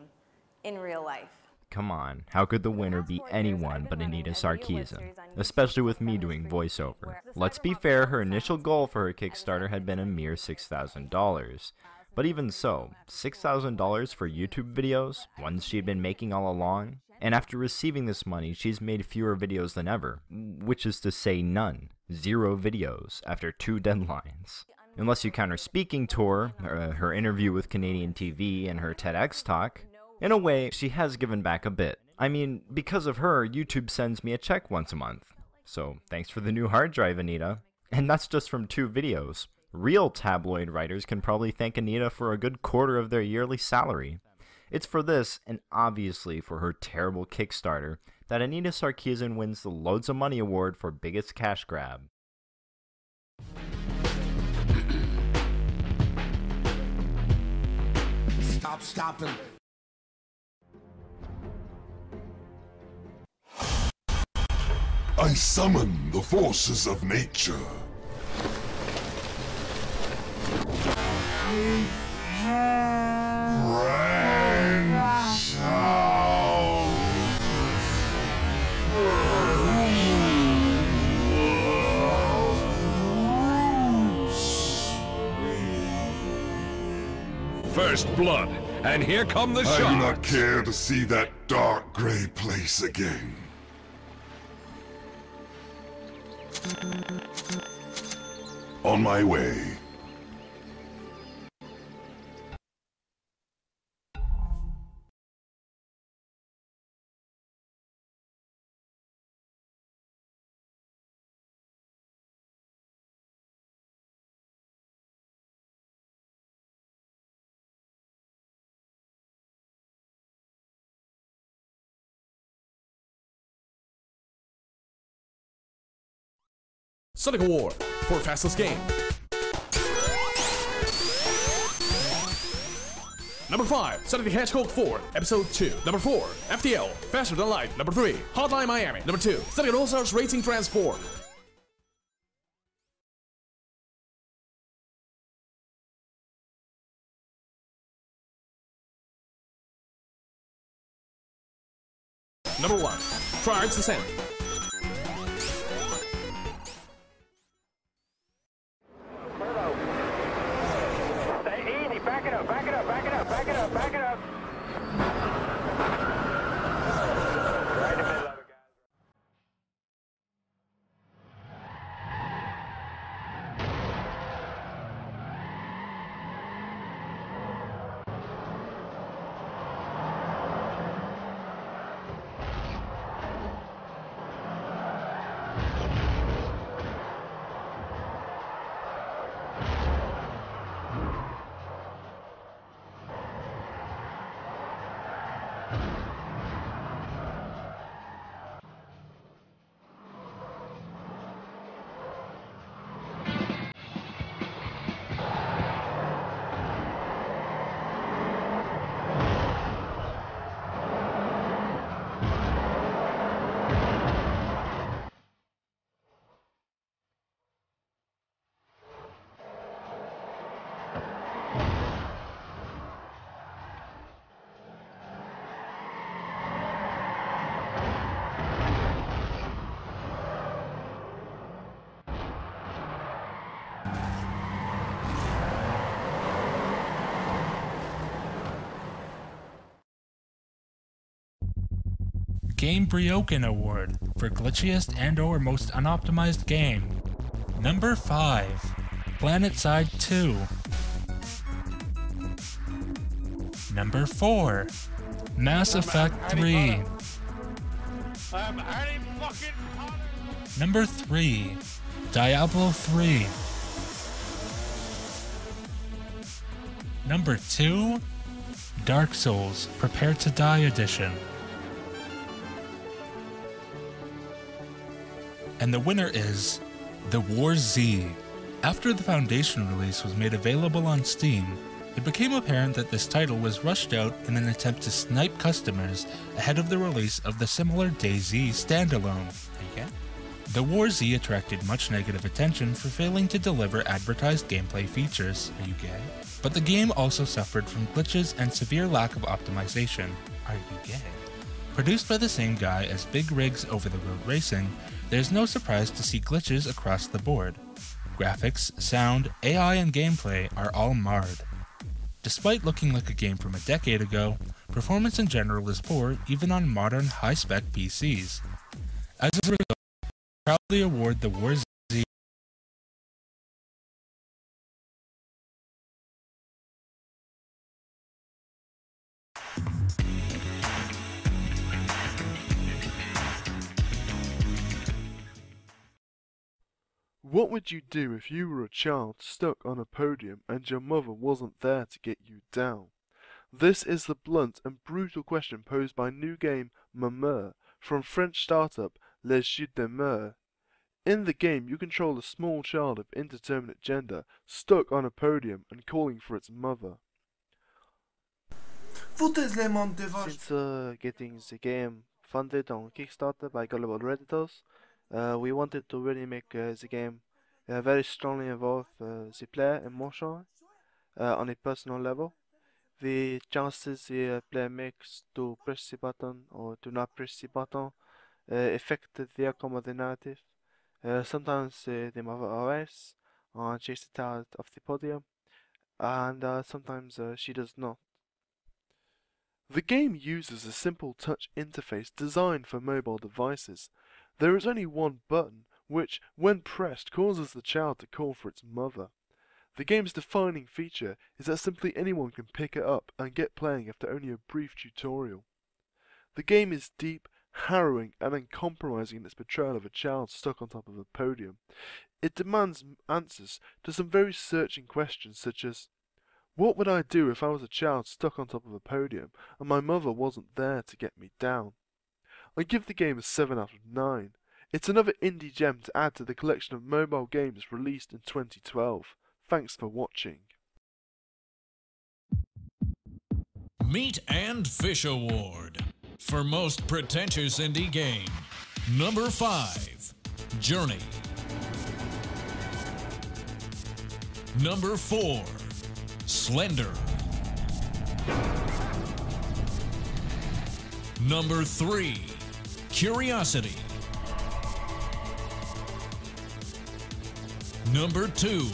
in real life. Come on, how could the winner be anyone but Anita Sarkeesian, especially with me doing voiceover? Let's be fair, her initial goal for her Kickstarter had been a mere $6,000. But even so, $6,000 for YouTube videos, ones she'd been making all along? And after receiving this money, she's made fewer videos than ever, which is to say none. 0 videos after 2 deadlines. Unless you count her speaking tour, her interview with Canadian TV, and her TEDx talk. In a way, she has given back a bit. I mean, because of her, YouTube sends me a check once a month. So, thanks for the new hard drive, Anita. And that's just from 2 videos. Real tabloid writers can probably thank Anita for a good quarter of their yearly salary. It's for this, and obviously for her terrible Kickstarter, that Anita Sarkeesian wins the Loads of Money Award for Biggest Cash Grab. Stop stopping. I summon the forces of nature. First blood, and here come the shots. I do not care to see that dark gray place again. On my way. Sonic Award for fastest game. Number 5, Sonic the Hedgehog 4, Episode 2. Number 4, FTL, Faster Than Light. Number 3, Hotline Miami. Number 2, Sonic All-Stars Racing Transform. Number 1, Tribes Descent. Game Brioken Award for glitchiest and/or most unoptimized game. Number 5, PlanetSide 2. Number 4, Mass Effect 3. Number 3, Diablo 3. Number 2, Dark Souls Prepare to Die Edition. And the winner is The War Z. After the Foundation release was made available on Steam, it became apparent that this title was rushed out in an attempt to snipe customers ahead of the release of the similar DayZ standalone. Okay. The War Z attracted much negative attention for failing to deliver advertised gameplay features. Are you gay? But the game also suffered from glitches and severe lack of optimization. Are you gay? Produced by the same guy as Big Rigs Over the Road Racing, there's no surprise to see glitches across the board. Graphics, sound, AI, and gameplay are all marred. Despite looking like a game from a decade ago, performance in general is poor even on modern high-spec PCs. As a result, I proudly award the War Z. What would you do if you were a child stuck on a podium and your mother wasn't there to get you down? This is the blunt and brutal question posed by new game Mameur from French startup Les Jeux de Mer. In the game, you control a small child of indeterminate gender stuck on a podium and calling for its mother. Since getting the game funded on Kickstarter by Gullible Redditors, we wanted to really make the game very strongly involve the player emotionally on a personal level. The chances the player makes to press the button or to not press the button affect the outcome of the narrative. Sometimes the mother arrives and chases it out of the podium, and sometimes she does not. The game uses a simple touch interface designed for mobile devices. There is only one button, which, when pressed, causes the child to call for its mother. The game's defining feature is that simply anyone can pick it up and get playing after only a brief tutorial. The game is deep, harrowing, and uncompromising in its portrayal of a child stuck on top of a podium. It demands answers to some very searching questions such as, what would I do if I was a child stuck on top of a podium and my mother wasn't there to get me down? I give the game a 7 out of 9. It's another indie gem to add to the collection of mobile games released in 2012. Thanks for watching. Meat and Fish Award for Most Pretentious Indie Game. Number 5, Journey. Number 4, Slender. Number 3, Curiosity. Number 2,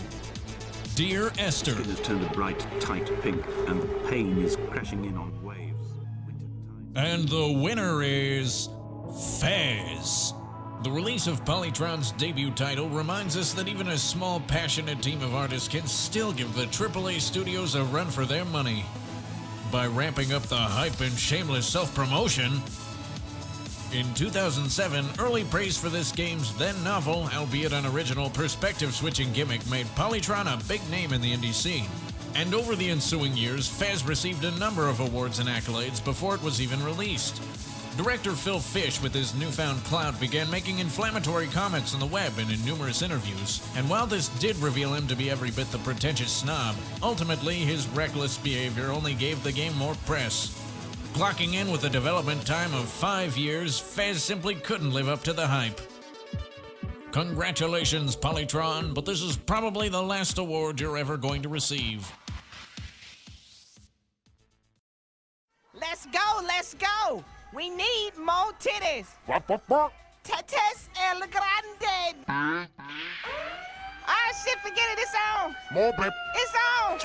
Dear Esther. It has turned a bright, tight pink, and the pain is crashing in on waves. And the winner is Fez. The release of Polytron's debut title reminds us that even a small, passionate team of artists can still give the AAA studios a run for their money. By ramping up the hype and shameless self-promotion, in 2007, early praise for this game's then novel, albeit unoriginal, perspective-switching gimmick made Polytron a big name in the indie scene. And over the ensuing years, Fez received a number of awards and accolades before it was even released. Director Phil Fish, with his newfound clout, began making inflammatory comments on the web and in numerous interviews, and while this did reveal him to be every bit the pretentious snob, ultimately his reckless behavior only gave the game more press. Clocking in with a development time of 5 years, Fez simply couldn't live up to the hype. Congratulations, Polytron, but this is probably the last award you're ever going to receive. Let's go, let's go! We need more titties! Tetes el grande! Ah, shit, forget it, it's on! More babe. It's on!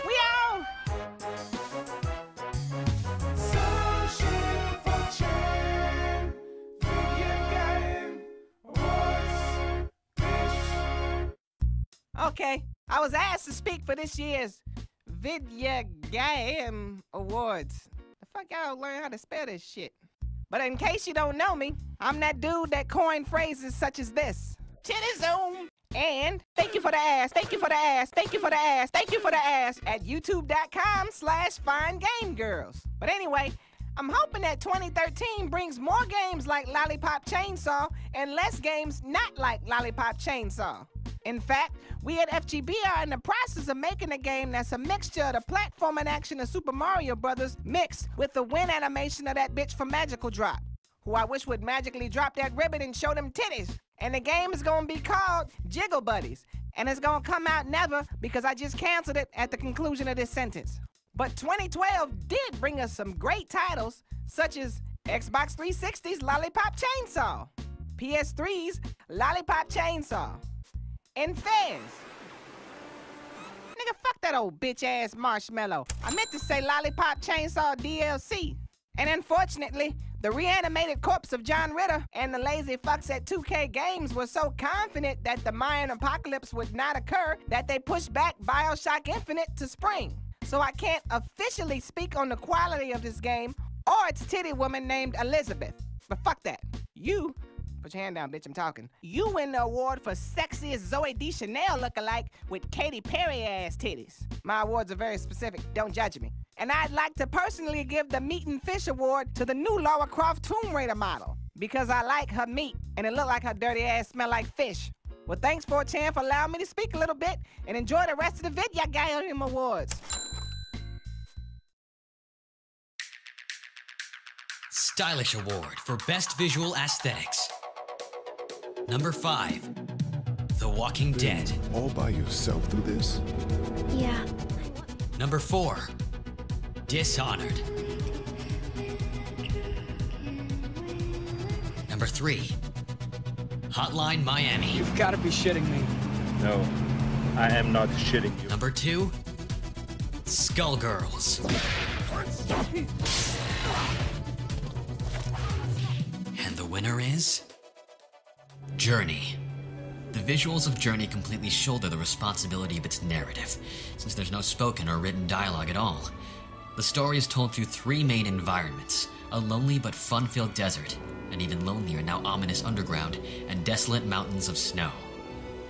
We on! Okay, I was asked to speak for this year's Video Game Awards. The fuck y'all learn how to spell this shit? But in case you don't know me, I'm that dude that coined phrases such as this. Titty zoom! And thank you for the ass, thank you for the ass, thank you for the ass, thank you for the ass at youtube.com/FineGameGirls. But anyway, I'm hoping that 2013 brings more games like Lollipop Chainsaw and less games not like Lollipop Chainsaw. In fact, we at FGB are in the process of making a game that's a mixture of the platform and action of Super Mario Bros. Mixed with the win animation of that bitch from Magical Drop, who I wish would magically drop that ribbon and show them titties. And the game is gonna be called Jiggle Buddies, and it's gonna come out never because I just canceled it at the conclusion of this sentence. But 2012 did bring us some great titles, such as Xbox 360's Lollipop Chainsaw, PS3's Lollipop Chainsaw, and Fez. Nigga, fuck that old bitch-ass Marshmallow. I meant to say Lollipop Chainsaw DLC. And unfortunately, the reanimated corpse of John Ritter and the lazy fucks at 2K Games were so confident that the Mayan apocalypse would not occur that they pushed back BioShock Infinite to spring. So I can't officially speak on the quality of this game or its titty woman named Elizabeth. But fuck that. You, put your hand down, bitch, I'm talking. You win the award for sexiest Zoe Deschanel lookalike with Katy Perry ass titties. My awards are very specific, don't judge me. And I'd like to personally give the Meat and Fish Award to the new Lara Croft Tomb Raider model, because I like her meat and it look like her dirty ass smell like fish. Well, thanks for a chance for allowing me to speak a little bit and enjoy the rest of the Video Game Awards. Stylish Award for Best Visual Aesthetics. Number 5, The Walking Dead. All by yourself through this? Yeah. Number 4, Dishonored. Number 3, Hotline Miami. You've got to be shitting me. No, I am not shitting you. Number 2, Skullgirls. And the winner is Journey. The visuals of Journey completely shoulder the responsibility of its narrative, since there's no spoken or written dialogue at all. The story is told through 3 main environments: a lonely but fun-filled desert, an even lonelier now ominous underground, and desolate mountains of snow.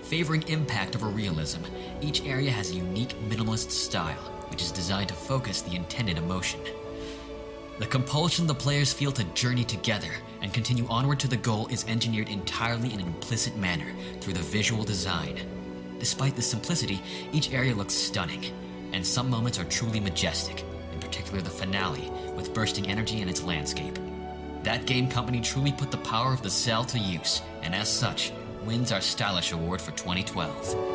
Favoring impact over realism, each area has a unique minimalist style, which is designed to focus the intended emotion. The compulsion the players feel to journey together and continue onward to the goal is engineered entirely in an implicit manner through the visual design. Despite the simplicity, each area looks stunning, and some moments are truly majestic, in particular the finale, with bursting energy in its landscape. That game company truly put the power of the cell to use, and as such, wins our Stylish Award for 2012.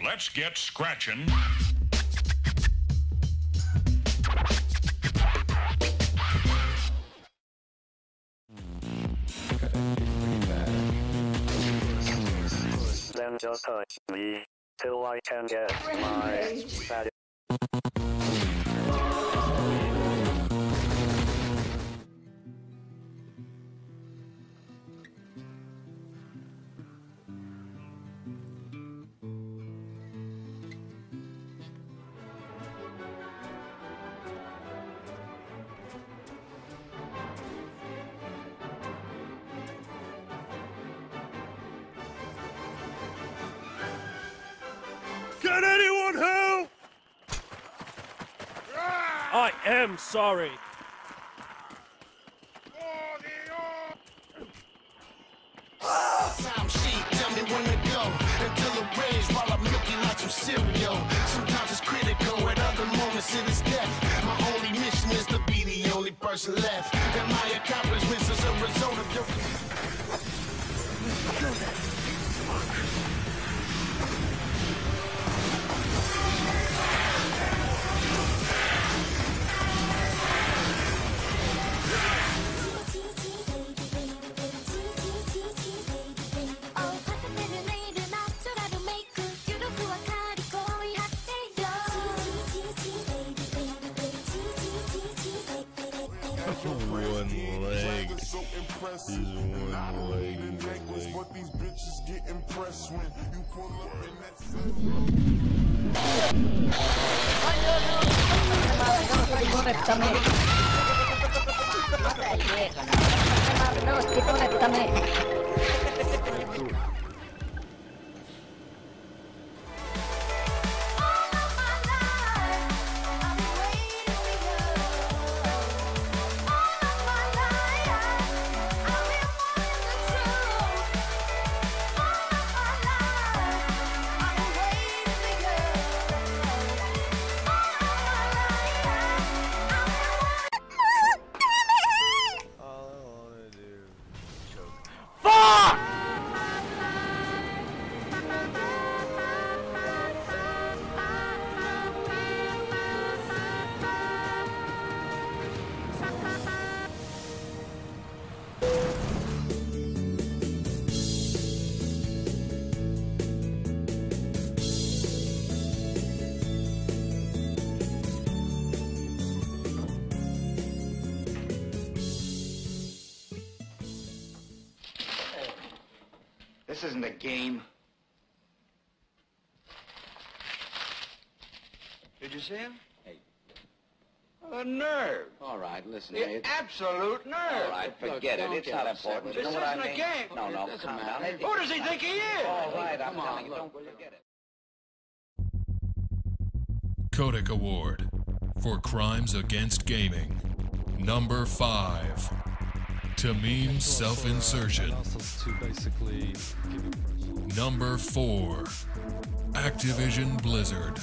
Let's get scratching. Then just touch me till I can get my satisfaction. Can anyone help? I am sorry. Some sheep tell me when to go until the rage while I'm looking like some cereal. Sometimes it's critical, at other moments it is death. My only mission is to be the only person left. And my accomplishments as a result of your. One leg. He's one leg. But these bitches get impressed when you pull up in that. This isn't a game. Did you see him? Hey. The nerve. All right, listen. The absolute nerve. All right, forget it. It's not important. This You know isn't what I a mean? game. No, calm down. Who does he think he is? All right, I'm telling you, don't forget it. Kodak Award for Crimes Against Gaming. Number 5. Tamim's Self-Insertion. Number 4. Activision Blizzard.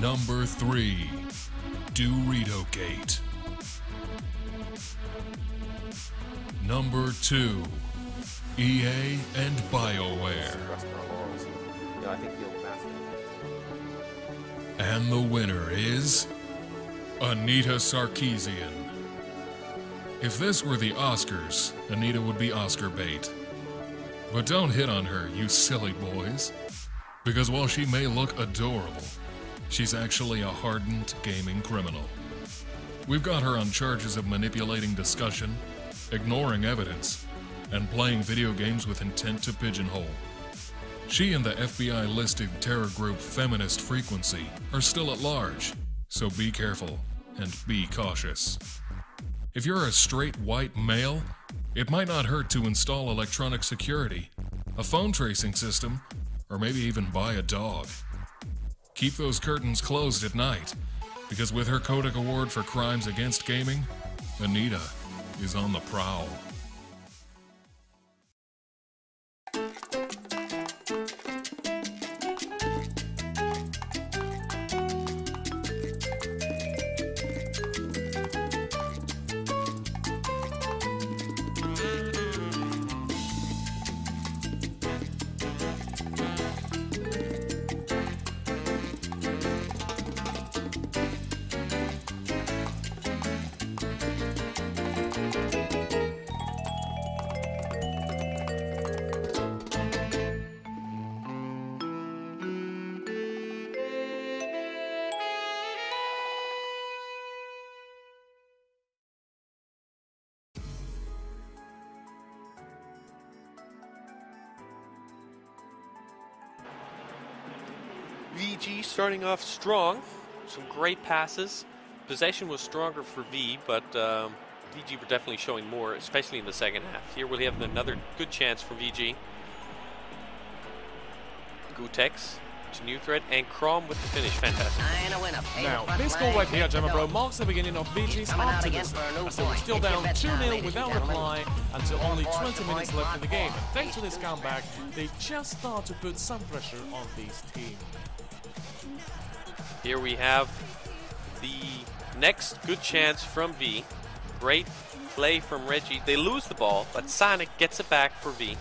Number 3. Dorito Gate. Number 2. EA and BioWare. And the winner is Anita Sarkeesian. If this were the Oscars, Anita would be Oscar bait. But don't hit on her, you silly boys. Because while she may look adorable, she's actually a hardened gaming criminal. We've got her on charges of manipulating discussion, ignoring evidence, and playing video games with intent to pigeonhole. She and the FBI-listed terror group Feminist Frequency are still at large, so be careful and be cautious. If you're a straight white male, it might not hurt to install electronic security, a phone tracing system, or maybe even buy a dog. Keep those curtains closed at night, because with her Kodak Award for Crimes Against Gaming, Anita is on the prowl. VG starting off strong, some great passes. Possession was stronger for V, but VG were definitely showing more, especially in the second half. Here we'll have another good chance for VG. Gutex to New Thread, and Crom with the finish. Fantastic. Now, this goal right here, Gemma Bro, marks the beginning of VG's optimism, as they were still down 2-0 without reply until only 20 minutes left in the game. And thanks to this comeback, they just start to put some pressure on this team. Here we have the next good chance from V. Great play from Reggie. They lose the ball, but Sonic gets it back for V.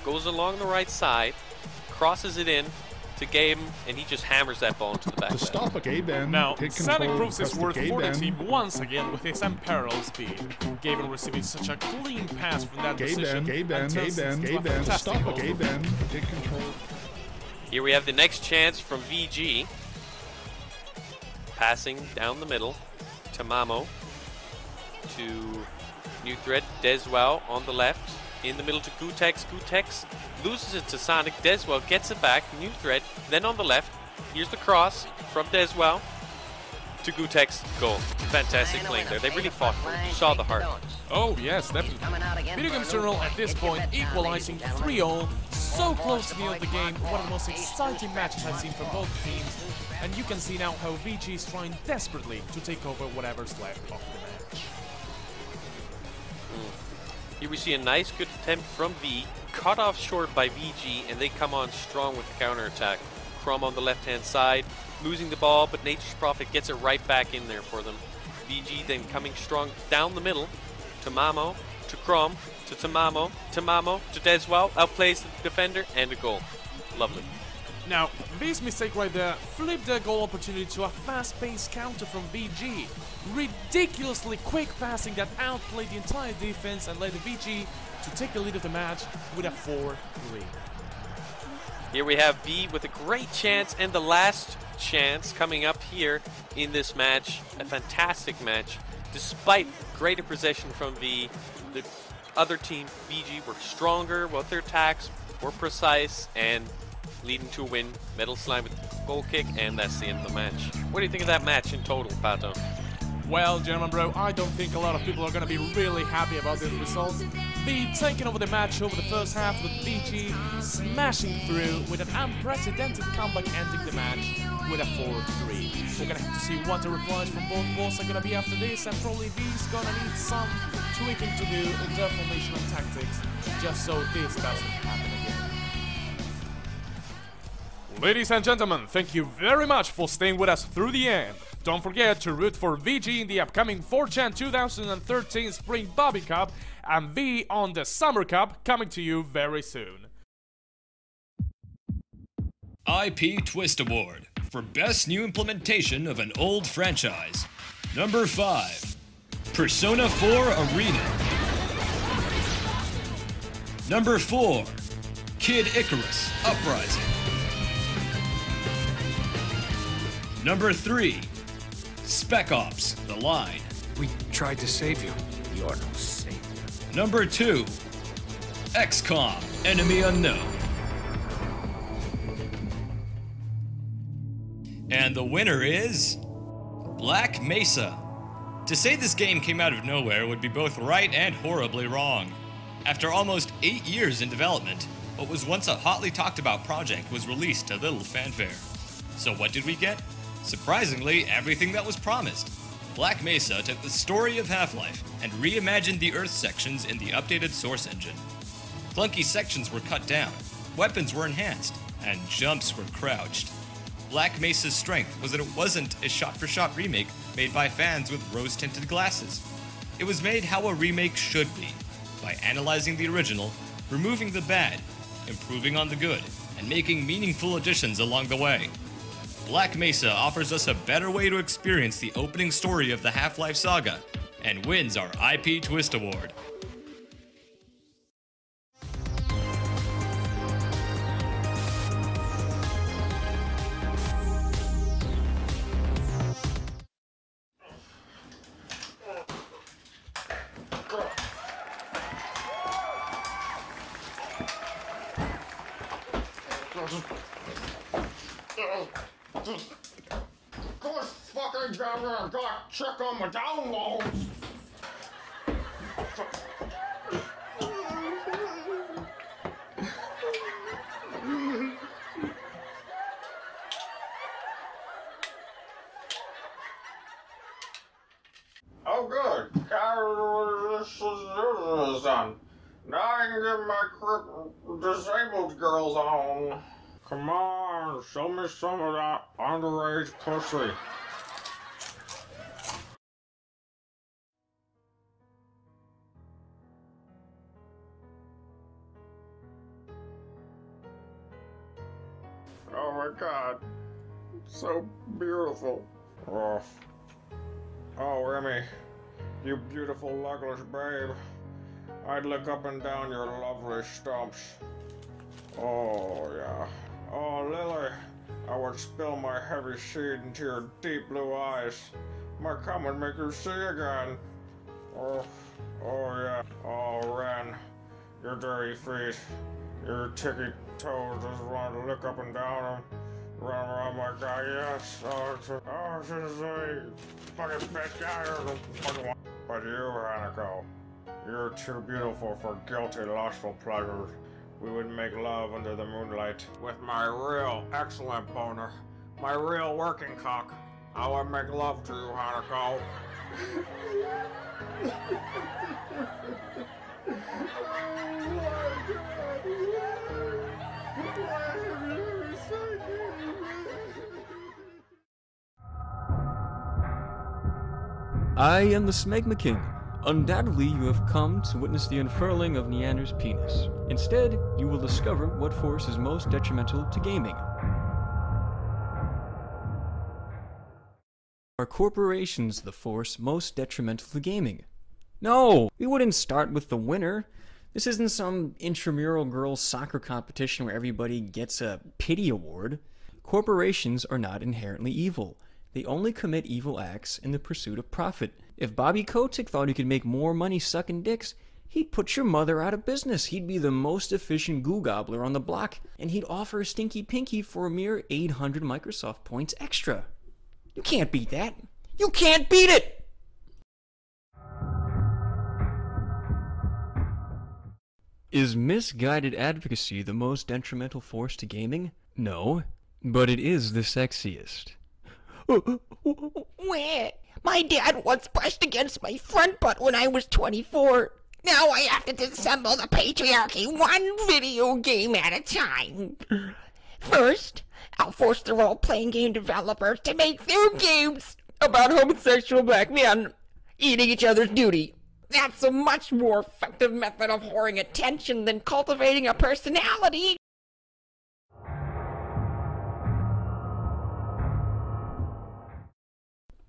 Goes along the right side, crosses it in to Gaben, and he just hammers that ball into the back. To stop a Gaben, now, take Sonic control, proves his press worth the for the Gaben. team once again with his unparalleled speed. Gaben receiving such a clean pass from that position. Gaben, to stop a Gaben, take control. Here we have the next chance from VG. Passing down the middle to Mamo, to New Thread, Deswell on the left, in the middle to Gutex. Gutex loses it to Sonic. Deswell gets it back. New Thread, then on the left. Here's the cross from Deswell to Gutex. Goal. Fantastic playing there. They really fought for it. You saw the heart. Oh yes, definitely. Video Games Journal at this point equalizing 3-0. So close to the end of the game. One of the most exciting matches I've seen from both teams. And you can see now how VG is trying desperately to take over whatever's left of the match. Here we see a nice good attempt from V, cut off short by VG, and they come on strong with the counterattack. Crom on the left-hand side, losing the ball, but Nature's Prophet gets it right back in there for them. VG then coming strong down the middle to Mamo, to Crom, to Tamamo, to Deswell, outplays the defender, and a goal. Lovely. Now, this mistake right there flipped the goal opportunity to a fast-paced counter from VG. Ridiculously quick passing that outplayed the entire defense and led the VG to take the lead of the match with a 4-3. Here we have V with a great chance, and the last chance coming up here in this match. A fantastic match. Despite greater possession from V, the other team, VG, were stronger with their attacks, more precise, and leading to a win. Metal Slime with the goal kick, and that's the end of the match. What do you think of that match in total, Pato? Well, German Bro, I don't think a lot of people are going to be really happy about this result. V taking over the match over the first half with VG smashing through with an unprecedented comeback ending the match with a 4-3. We're going to have to see what the replies from both balls are going to be after this, and probably V's going to need some tweaking to do in their formation and tactics, just so this doesn't happen again. Ladies and gentlemen, thank you very much for staying with us through the end. Don't forget to root for VG in the upcoming 4chan 2013 Spring Bobby Cup and V on the Summer Cup coming to you very soon. IP Twist Award for Best New Implementation of an Old Franchise. Number 5, Persona 4 Arena. Number 4, Kid Icarus Uprising. Number 3, Spec Ops: The Line. We tried to save you. You're no savior. Number 2, XCOM: Enemy Unknown. And the winner is Black Mesa. To say this game came out of nowhere would be both right and horribly wrong. After almost 8 years in development, what was once a hotly talked about project was released to little fanfare. So what did we get? Surprisingly, everything that was promised. Black Mesa took the story of Half-Life and reimagined the Earth sections in the updated Source engine. Clunky sections were cut down, weapons were enhanced, and jumps were crouched. Black Mesa's strength was that it wasn't a shot-for-shot remake made by fans with rose-tinted glasses. It was made how a remake should be, by analyzing the original, removing the bad, improving on the good, and making meaningful additions along the way. Black Mesa offers us a better way to experience the opening story of the Half-Life saga, and wins our IP Twist Award. Good fucking job, I got check on my downloads. Oh, good. This is done. Now I can get my disabled girls on. Come on, show me some of that underage pussy. Oh my god. So beautiful. Oh, Remy, you beautiful legless babe. I'd look up and down your lovely stumps. Oh yeah. Oh, Lily, I would spill my heavy seed into your deep blue eyes. My cum would make you see again. Oh yeah. Oh, Ren, your dirty feet, your ticky toes just want to look up and down them. Run around my guy, yes. She's a fucking bitch guy or the fucking one. But you, Hanako, you're too beautiful for guilty, lustful pleasures. We would make love under the moonlight with my real excellent boner, my real working cock. I would make love to you, Hanako. I am the Smegma King. Undoubtedly, you have come to witness the unfurling of Neander's penis. Instead, you will discover what force is most detrimental to gaming. Are corporations the force most detrimental to gaming? No! We wouldn't start with the winner. This isn't some intramural girls' soccer competition where everybody gets a pity award. Corporations are not inherently evil. They only commit evil acts in the pursuit of profit. If Bobby Kotick thought he could make more money sucking dicks, he'd put your mother out of business. He'd be the most efficient goo gobbler on the block, and he'd offer a stinky pinky for a mere 800 Microsoft points extra. You can't beat that. You can't beat it! Is misguided advocacy the most detrimental force to gaming? No, but it is the sexiest. Where? My dad once brushed against my front butt when I was 24. Now I have to disassemble the patriarchy one video game at a time. First, I'll force the role-playing game developers to make their games about homosexual black men eating each other's duty. That's a much more effective method of whoring attention than cultivating a personality.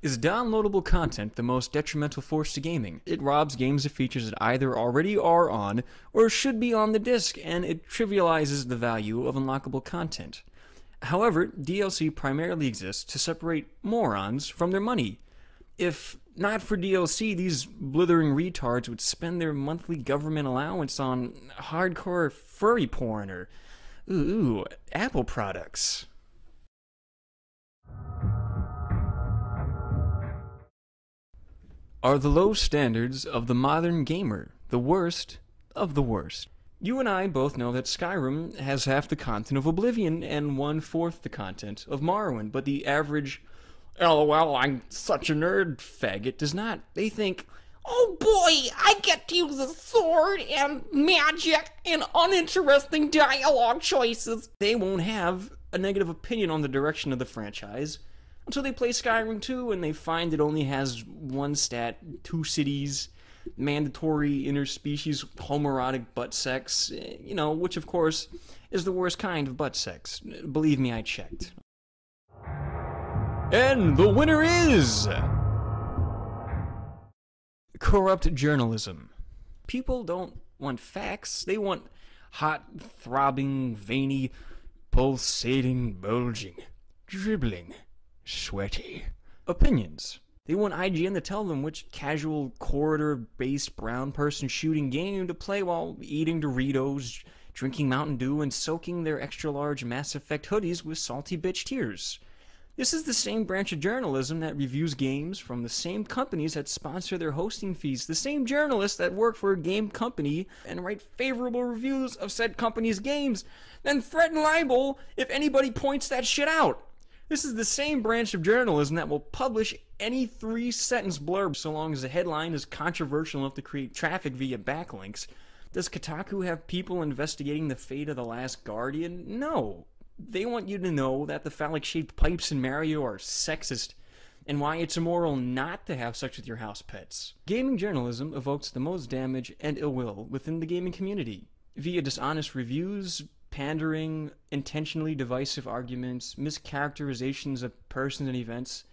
Is downloadable content the most detrimental force to gaming? It robs games of features that either already are on or should be on the disc, and it trivializes the value of unlockable content. However, DLC primarily exists to separate morons from their money. If not for DLC, these blithering retards would spend their monthly government allowance on hardcore furry porn or, Apple products. Are the low standards of the modern gamer the worst of the worst? You and I both know that Skyrim has half the content of Oblivion and 1/4 the content of Morrowind, but the average, LOL, I'm such a nerd faggot does not. They think, oh boy, I get to use a sword and magic and uninteresting dialogue choices. They won't have a negative opinion on the direction of the franchise until they play Skyrim 2 and they find it only has one stat, 2 cities, mandatory interspecies homoerotic butt sex, which of course is the worst kind of butt sex. Believe me, I checked. And the winner is corrupt journalism. People don't want facts, they want hot, throbbing, veiny, pulsating, bulging, dribbling, sweaty opinions. They want IGN to tell them which casual corridor-based brown person shooting game to play while eating Doritos, drinking Mountain Dew, and soaking their extra-large Mass Effect hoodies with salty bitch tears. This is the same branch of journalism that reviews games from the same companies that sponsor their hosting fees, the same journalists that work for a game company and write favorable reviews of said company's games, then threaten libel if anybody points that shit out. This is the same branch of journalism that will publish any 3-sentence blurb so long as the headline is controversial enough to create traffic via backlinks. Does Kotaku have people investigating the fate of The Last Guardian? No. They want you to know that the phallic-shaped pipes in Mario are sexist and why it's immoral not to have sex with your house pets. Gaming journalism evokes the most damage and ill will within the gaming community via dishonest reviews, pandering, intentionally divisive arguments, mischaracterizations of persons and events,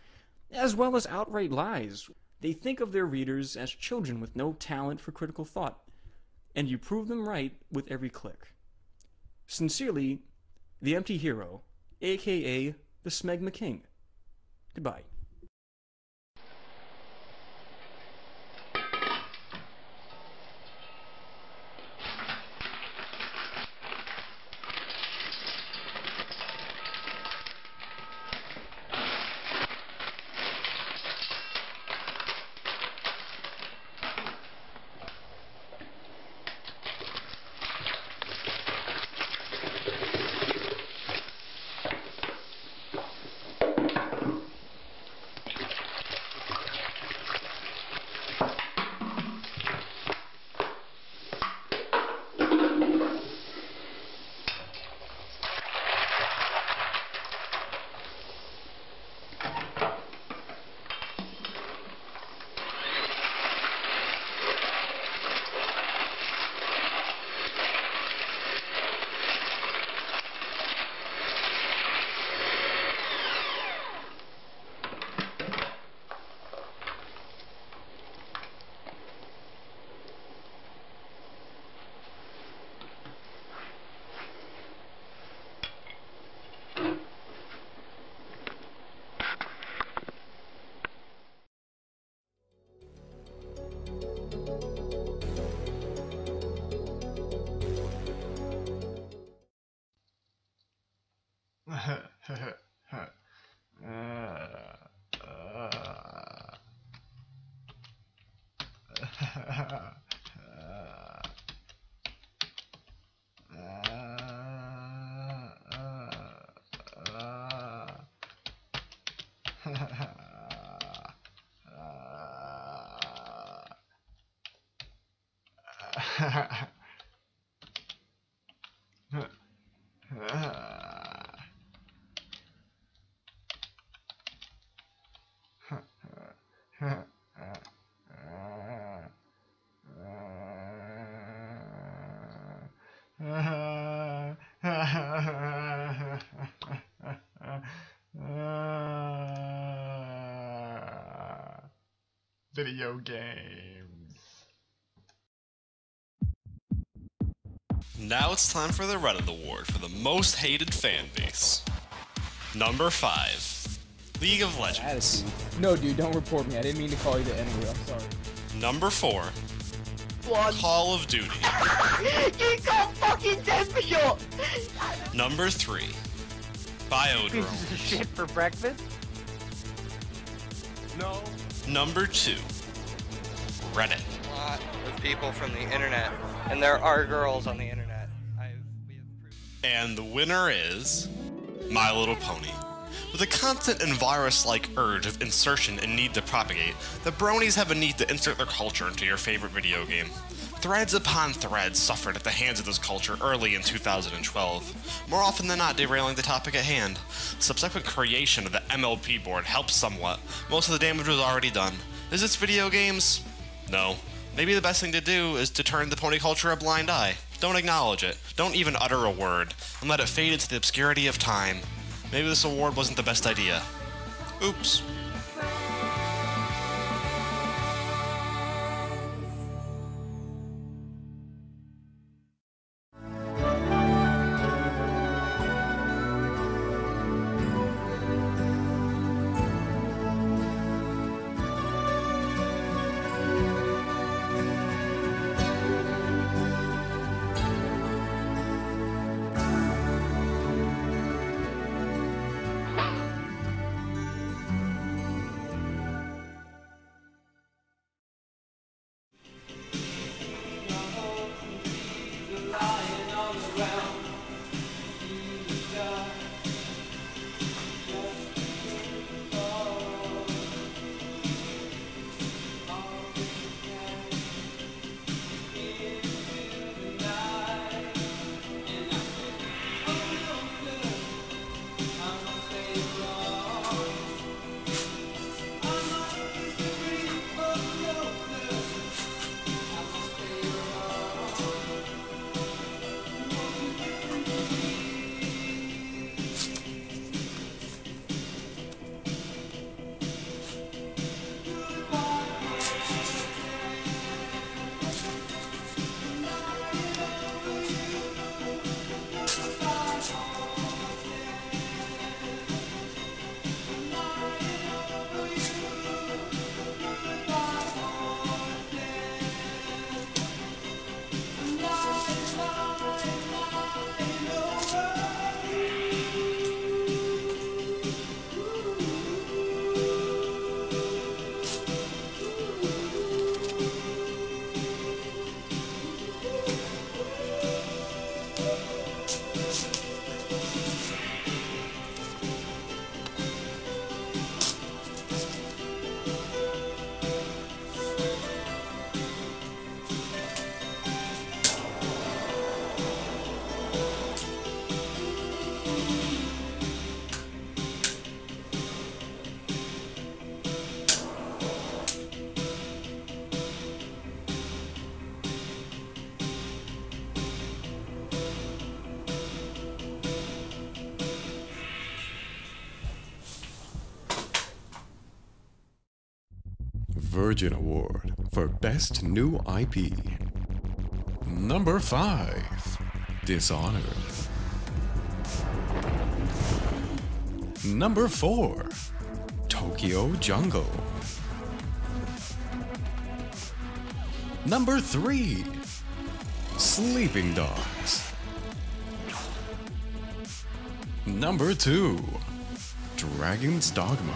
as well as outright lies. They think of their readers as children with no talent for critical thought, and you prove them right with every click. Sincerely, the Empty Hero, aka the Smegma King. Goodbye. video games. Now it's time for the Reddit Award for the most hated fan base. Number 5, League of Legends. No, dude, don't report me. I didn't mean to call you the N-word. I'm sorry. Number 4, Call of Duty. You got fucking dead for sure. Number 3, Biodrome. Pieces of shit for breakfast? No. Number 2, Reddit. A lot of people from the internet, and there are girls on the internet. And the winner is My Little Pony. With a constant and virus-like urge of insertion and need to propagate, the bronies have a need to insert their culture into your favorite video game. Threads upon threads suffered at the hands of this culture early in 2012, more often than not derailing the topic at hand. Subsequent creation of the MLP board helped somewhat. Most of the damage was already done. Is this video games? No. Maybe the best thing to do is to turn the pony culture a blind eye. Don't acknowledge it. Don't even utter a word, and let it fade into the obscurity of time. Maybe this award wasn't the best idea. Oops. Virgin Award for Best New IP. Number 5, Dishonored. Number 4, Tokyo Jungle. Number 3, Sleeping Dogs. Number 2, Dragon's Dogma.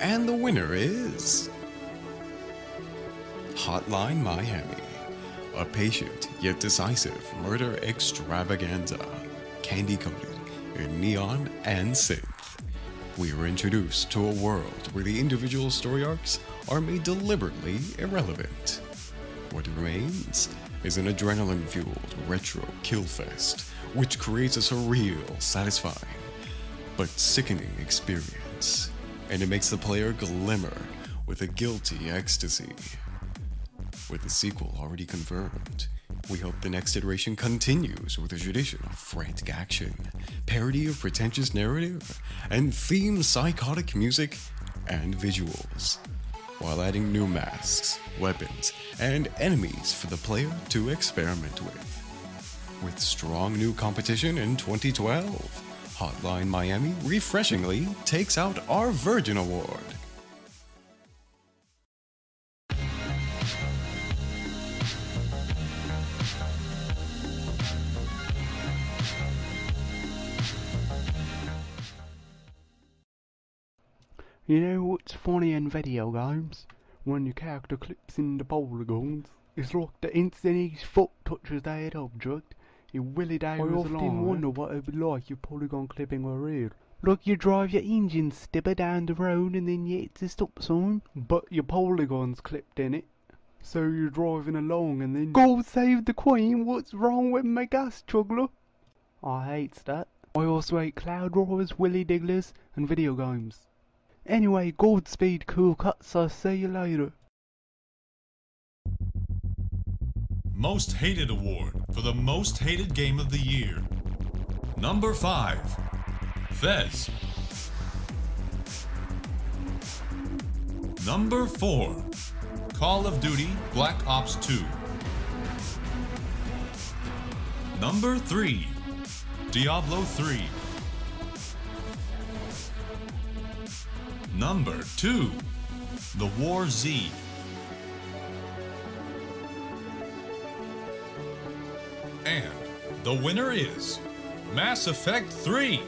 And the winner is Hotline Miami, a patient yet decisive murder extravaganza, candy-coated in neon and synth. We are introduced to a world where the individual story arcs are made deliberately irrelevant. What remains is an adrenaline-fueled retro killfest, which creates a surreal, satisfying, but sickening experience. And it makes the player glimmer with a guilty ecstasy. With the sequel already confirmed, We hope the next iteration continues with a tradition of frantic action, parody of pretentious narrative, and themed psychotic music and visuals, while adding new masks, weapons, and enemies for the player to experiment with. With strong new competition in 2012, Hotline Miami refreshingly takes out our Virgin Award. You know what's funny in video games? When your character clips in the polygons, it's like the instant his foot touches that object, it really dares along. I often wonder what it would be like if polygon clipping were real. Like you drive your engine stepper down the road and then you hit the stop sign, but your polygon's clipped in it. So you're driving along and then God save the Queen, what's wrong with my gas juggler? I hate that. I also hate cloud rovers, willy digglers, and video games. Anyway, Godspeed, cool cuts, I'll see you later. Most Hated Award for the most hated game of the year. Number 5, Fez. Number 4, Call of Duty Black Ops 2. Number 3, Diablo 3. Number 2, The War Z. And the winner is Mass Effect 3.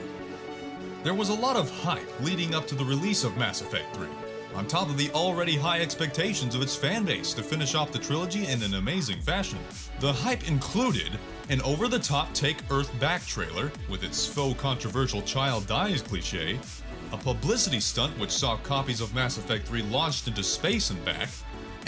There was a lot of hype leading up to the release of Mass Effect 3, on top of the already high expectations of its fanbase to finish off the trilogy in an amazing fashion. The hype included an over-the-top Take Earth Back trailer with its faux controversial child dies cliche, a publicity stunt which saw copies of Mass Effect 3 launched into space and back,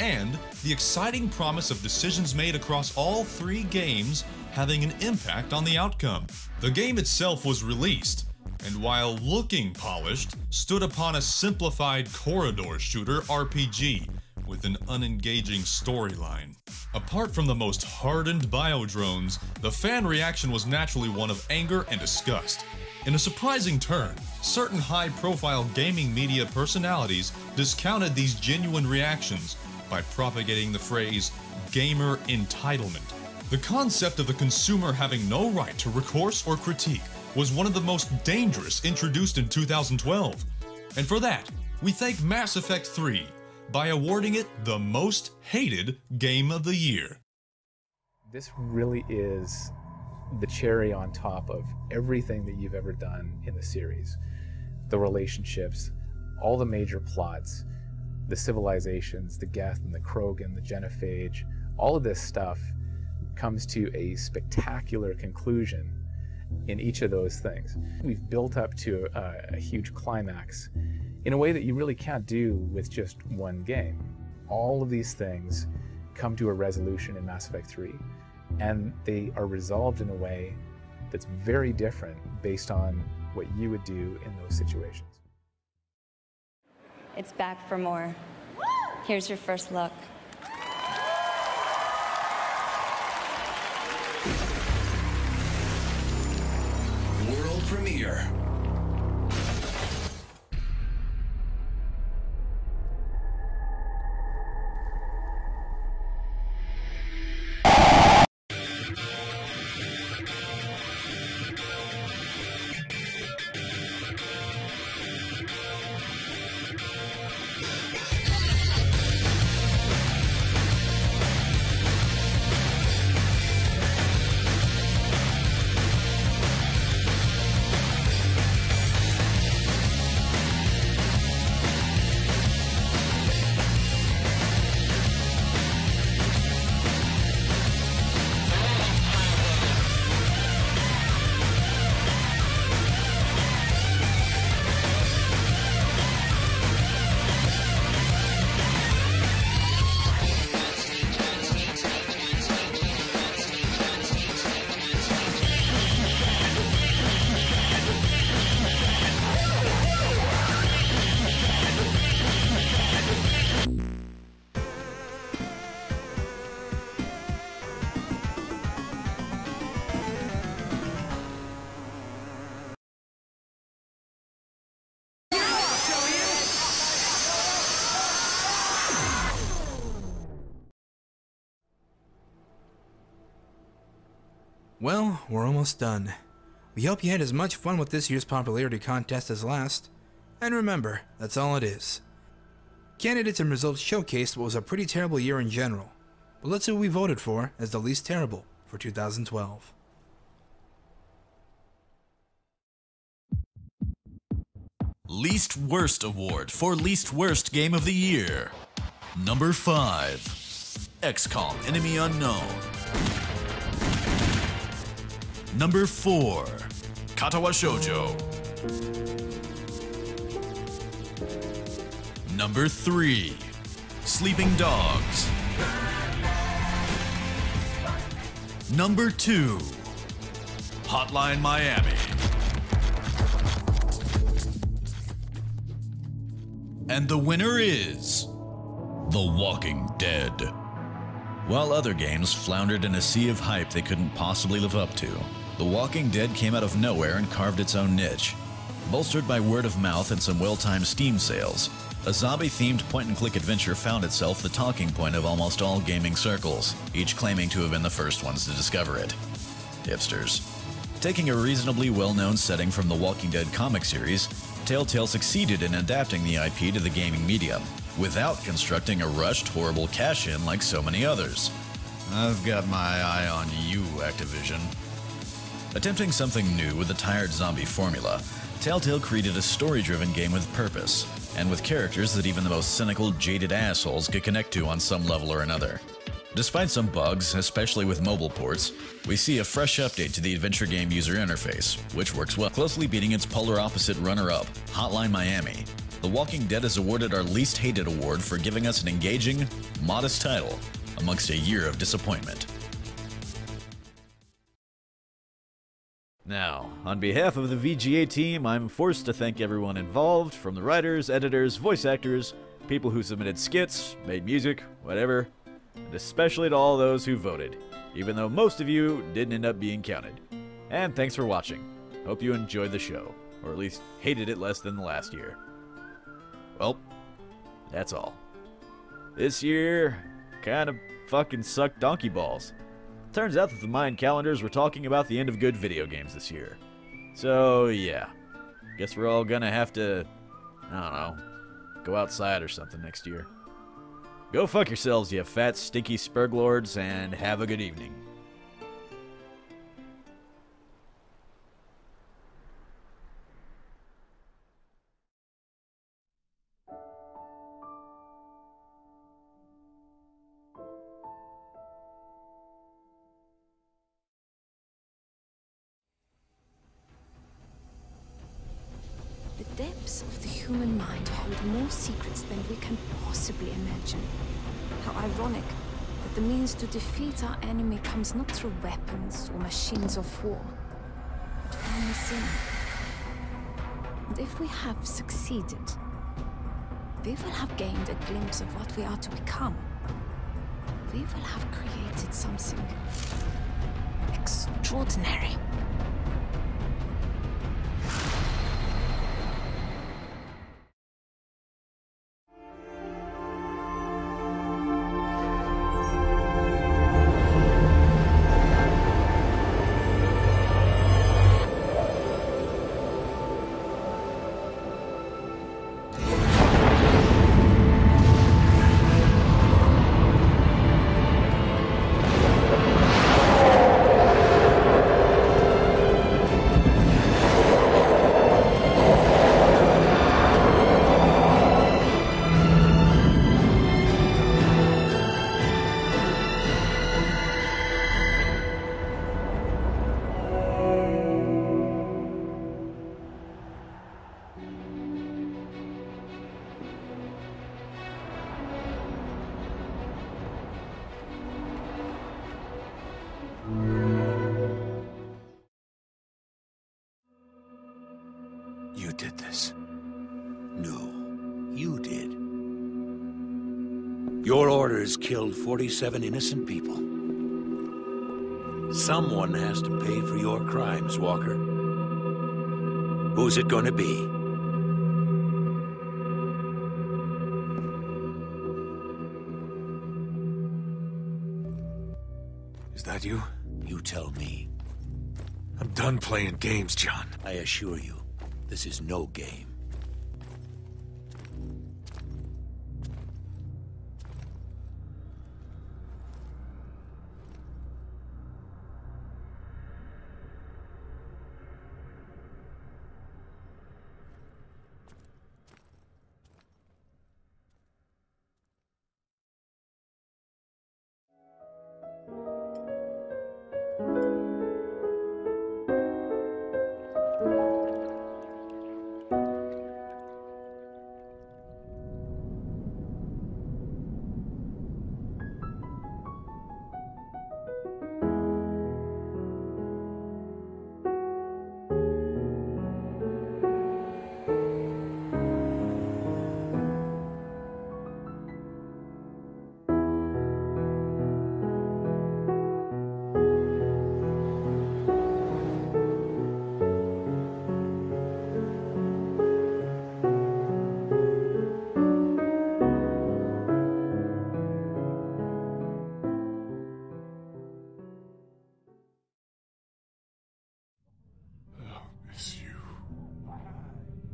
and the exciting promise of decisions made across all 3 games having an impact on the outcome. The game itself was released, and while looking polished, stood upon a simplified corridor shooter RPG with an unengaging storyline. Apart from the most hardened biodrones, the fan reaction was naturally one of anger and disgust. In a surprising turn, certain high-profile gaming media personalities discounted these genuine reactions by propagating the phrase, gamer entitlement. The concept of the consumer having no right to recourse or critique was one of the most dangerous introduced in 2012. And for that, we thank Mass Effect 3 by awarding it the most hated game of the year. This really is the cherry on top of everything that you've ever done in the series. The relationships, all the major plots, the civilizations, the Geth and the Krogan, the Genophage, all of this stuff comes to a spectacular conclusion in each of those things. We've built up to a huge climax in a way that you really can't do with just one game. All of these things come to a resolution in Mass Effect 3, and they are resolved in a way that's very different based on what you would do in those situations. It's back for more. Here's your first look. World premiere. Well, we're almost done. We hope you had as much fun with this year's popularity contest as last. And remember, that's all it is. Candidates and results showcased what was a pretty terrible year in general. But let's see what we voted for as the least terrible for 2012. Least Worst Award for Least Worst Game of the Year. Number 5. XCOM Enemy Unknown. Number 4. Katawa Shoujo. Number 3. Sleeping Dogs. Number 2. Hotline Miami. And the winner is The Walking Dead. While other games floundered in a sea of hype they couldn't possibly live up to, The Walking Dead came out of nowhere and carved its own niche. Bolstered by word of mouth and some well-timed Steam sales, a zombie-themed point-and-click adventure found itself the talking point of almost all gaming circles, each claiming to have been the first ones to discover it. Hipsters. Taking a reasonably well-known setting from the Walking Dead comic series, Telltale succeeded in adapting the IP to the gaming medium, without constructing a rushed, horrible cash-in like so many others. I've got my eye on you, Activision. Attempting something new with a tired zombie formula, Telltale created a story-driven game with purpose, and with characters that even the most cynical, jaded assholes could connect to on some level or another. Despite some bugs, especially with mobile ports, we see a fresh update to the adventure game user interface, which works well, closely beating its polar opposite runner-up, Hotline Miami. The Walking Dead is awarded our least hated award for giving us an engaging, modest title amongst a year of disappointment. Now, on behalf of the VGA team, I'm forced to thank everyone involved, from the writers, editors, voice actors, people who submitted skits, made music, whatever, and especially to all those who voted, even though most of you didn't end up being counted. And thanks for watching. Hope you enjoyed the show, or at least hated it less than last year. Well, that's all. This year kind of fucking sucked donkey balls. Turns out that the Mayan calendars were talking about the end of good video games this year. So, yeah. Guess we're all gonna have to, I don't know, go outside or something next year. Go fuck yourselves, you fat, stinky spurglords, and have a good evening. The depths of the human mind hold more secrets than we can possibly imagine. How ironic that the means to defeat our enemy comes not through weapons or machines of war, but from within. And if we have succeeded, we will have gained a glimpse of what we are to become. We will have created something extraordinary. You did this. No, you did. Your orders killed 47 innocent people. Someone has to pay for your crimes, Walker. Who's it going to be? Is that you? You tell me. done playing games, John. I assure you, this is no game.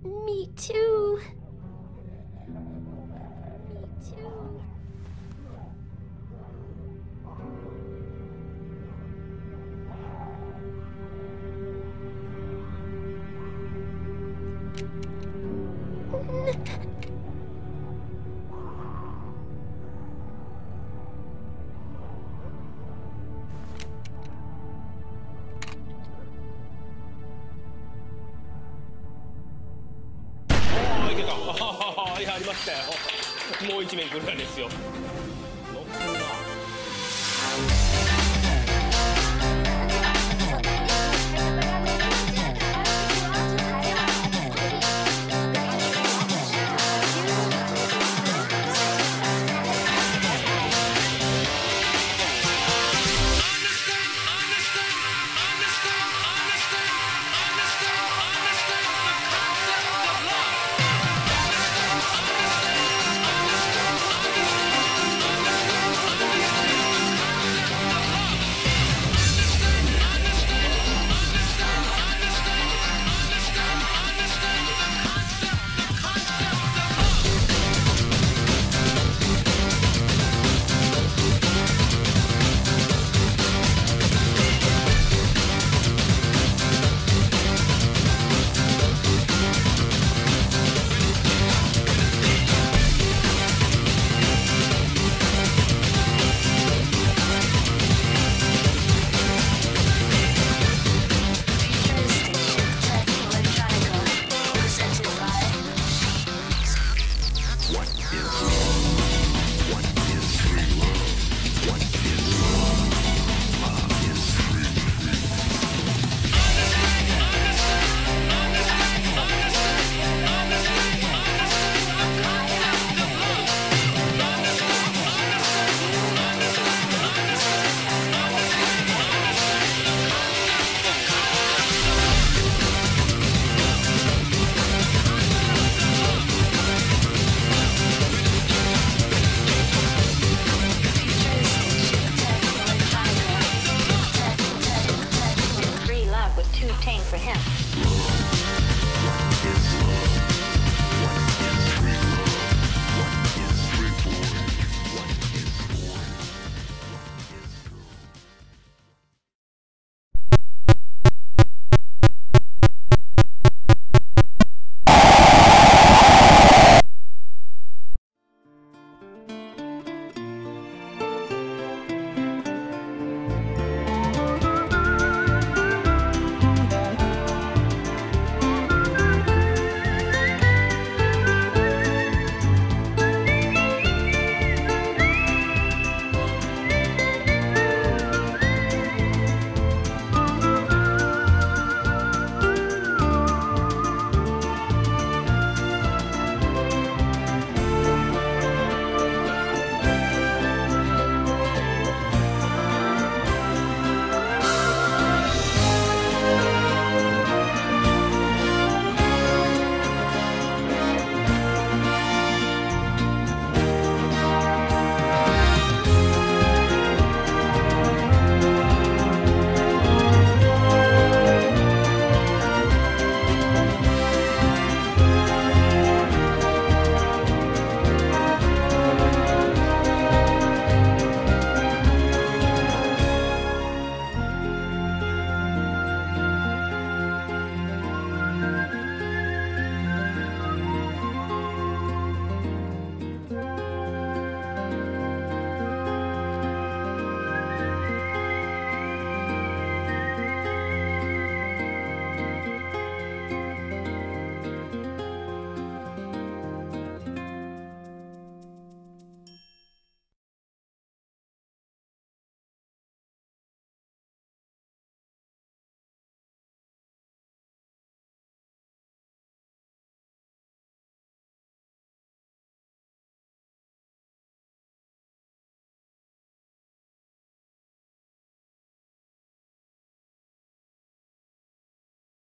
Me too.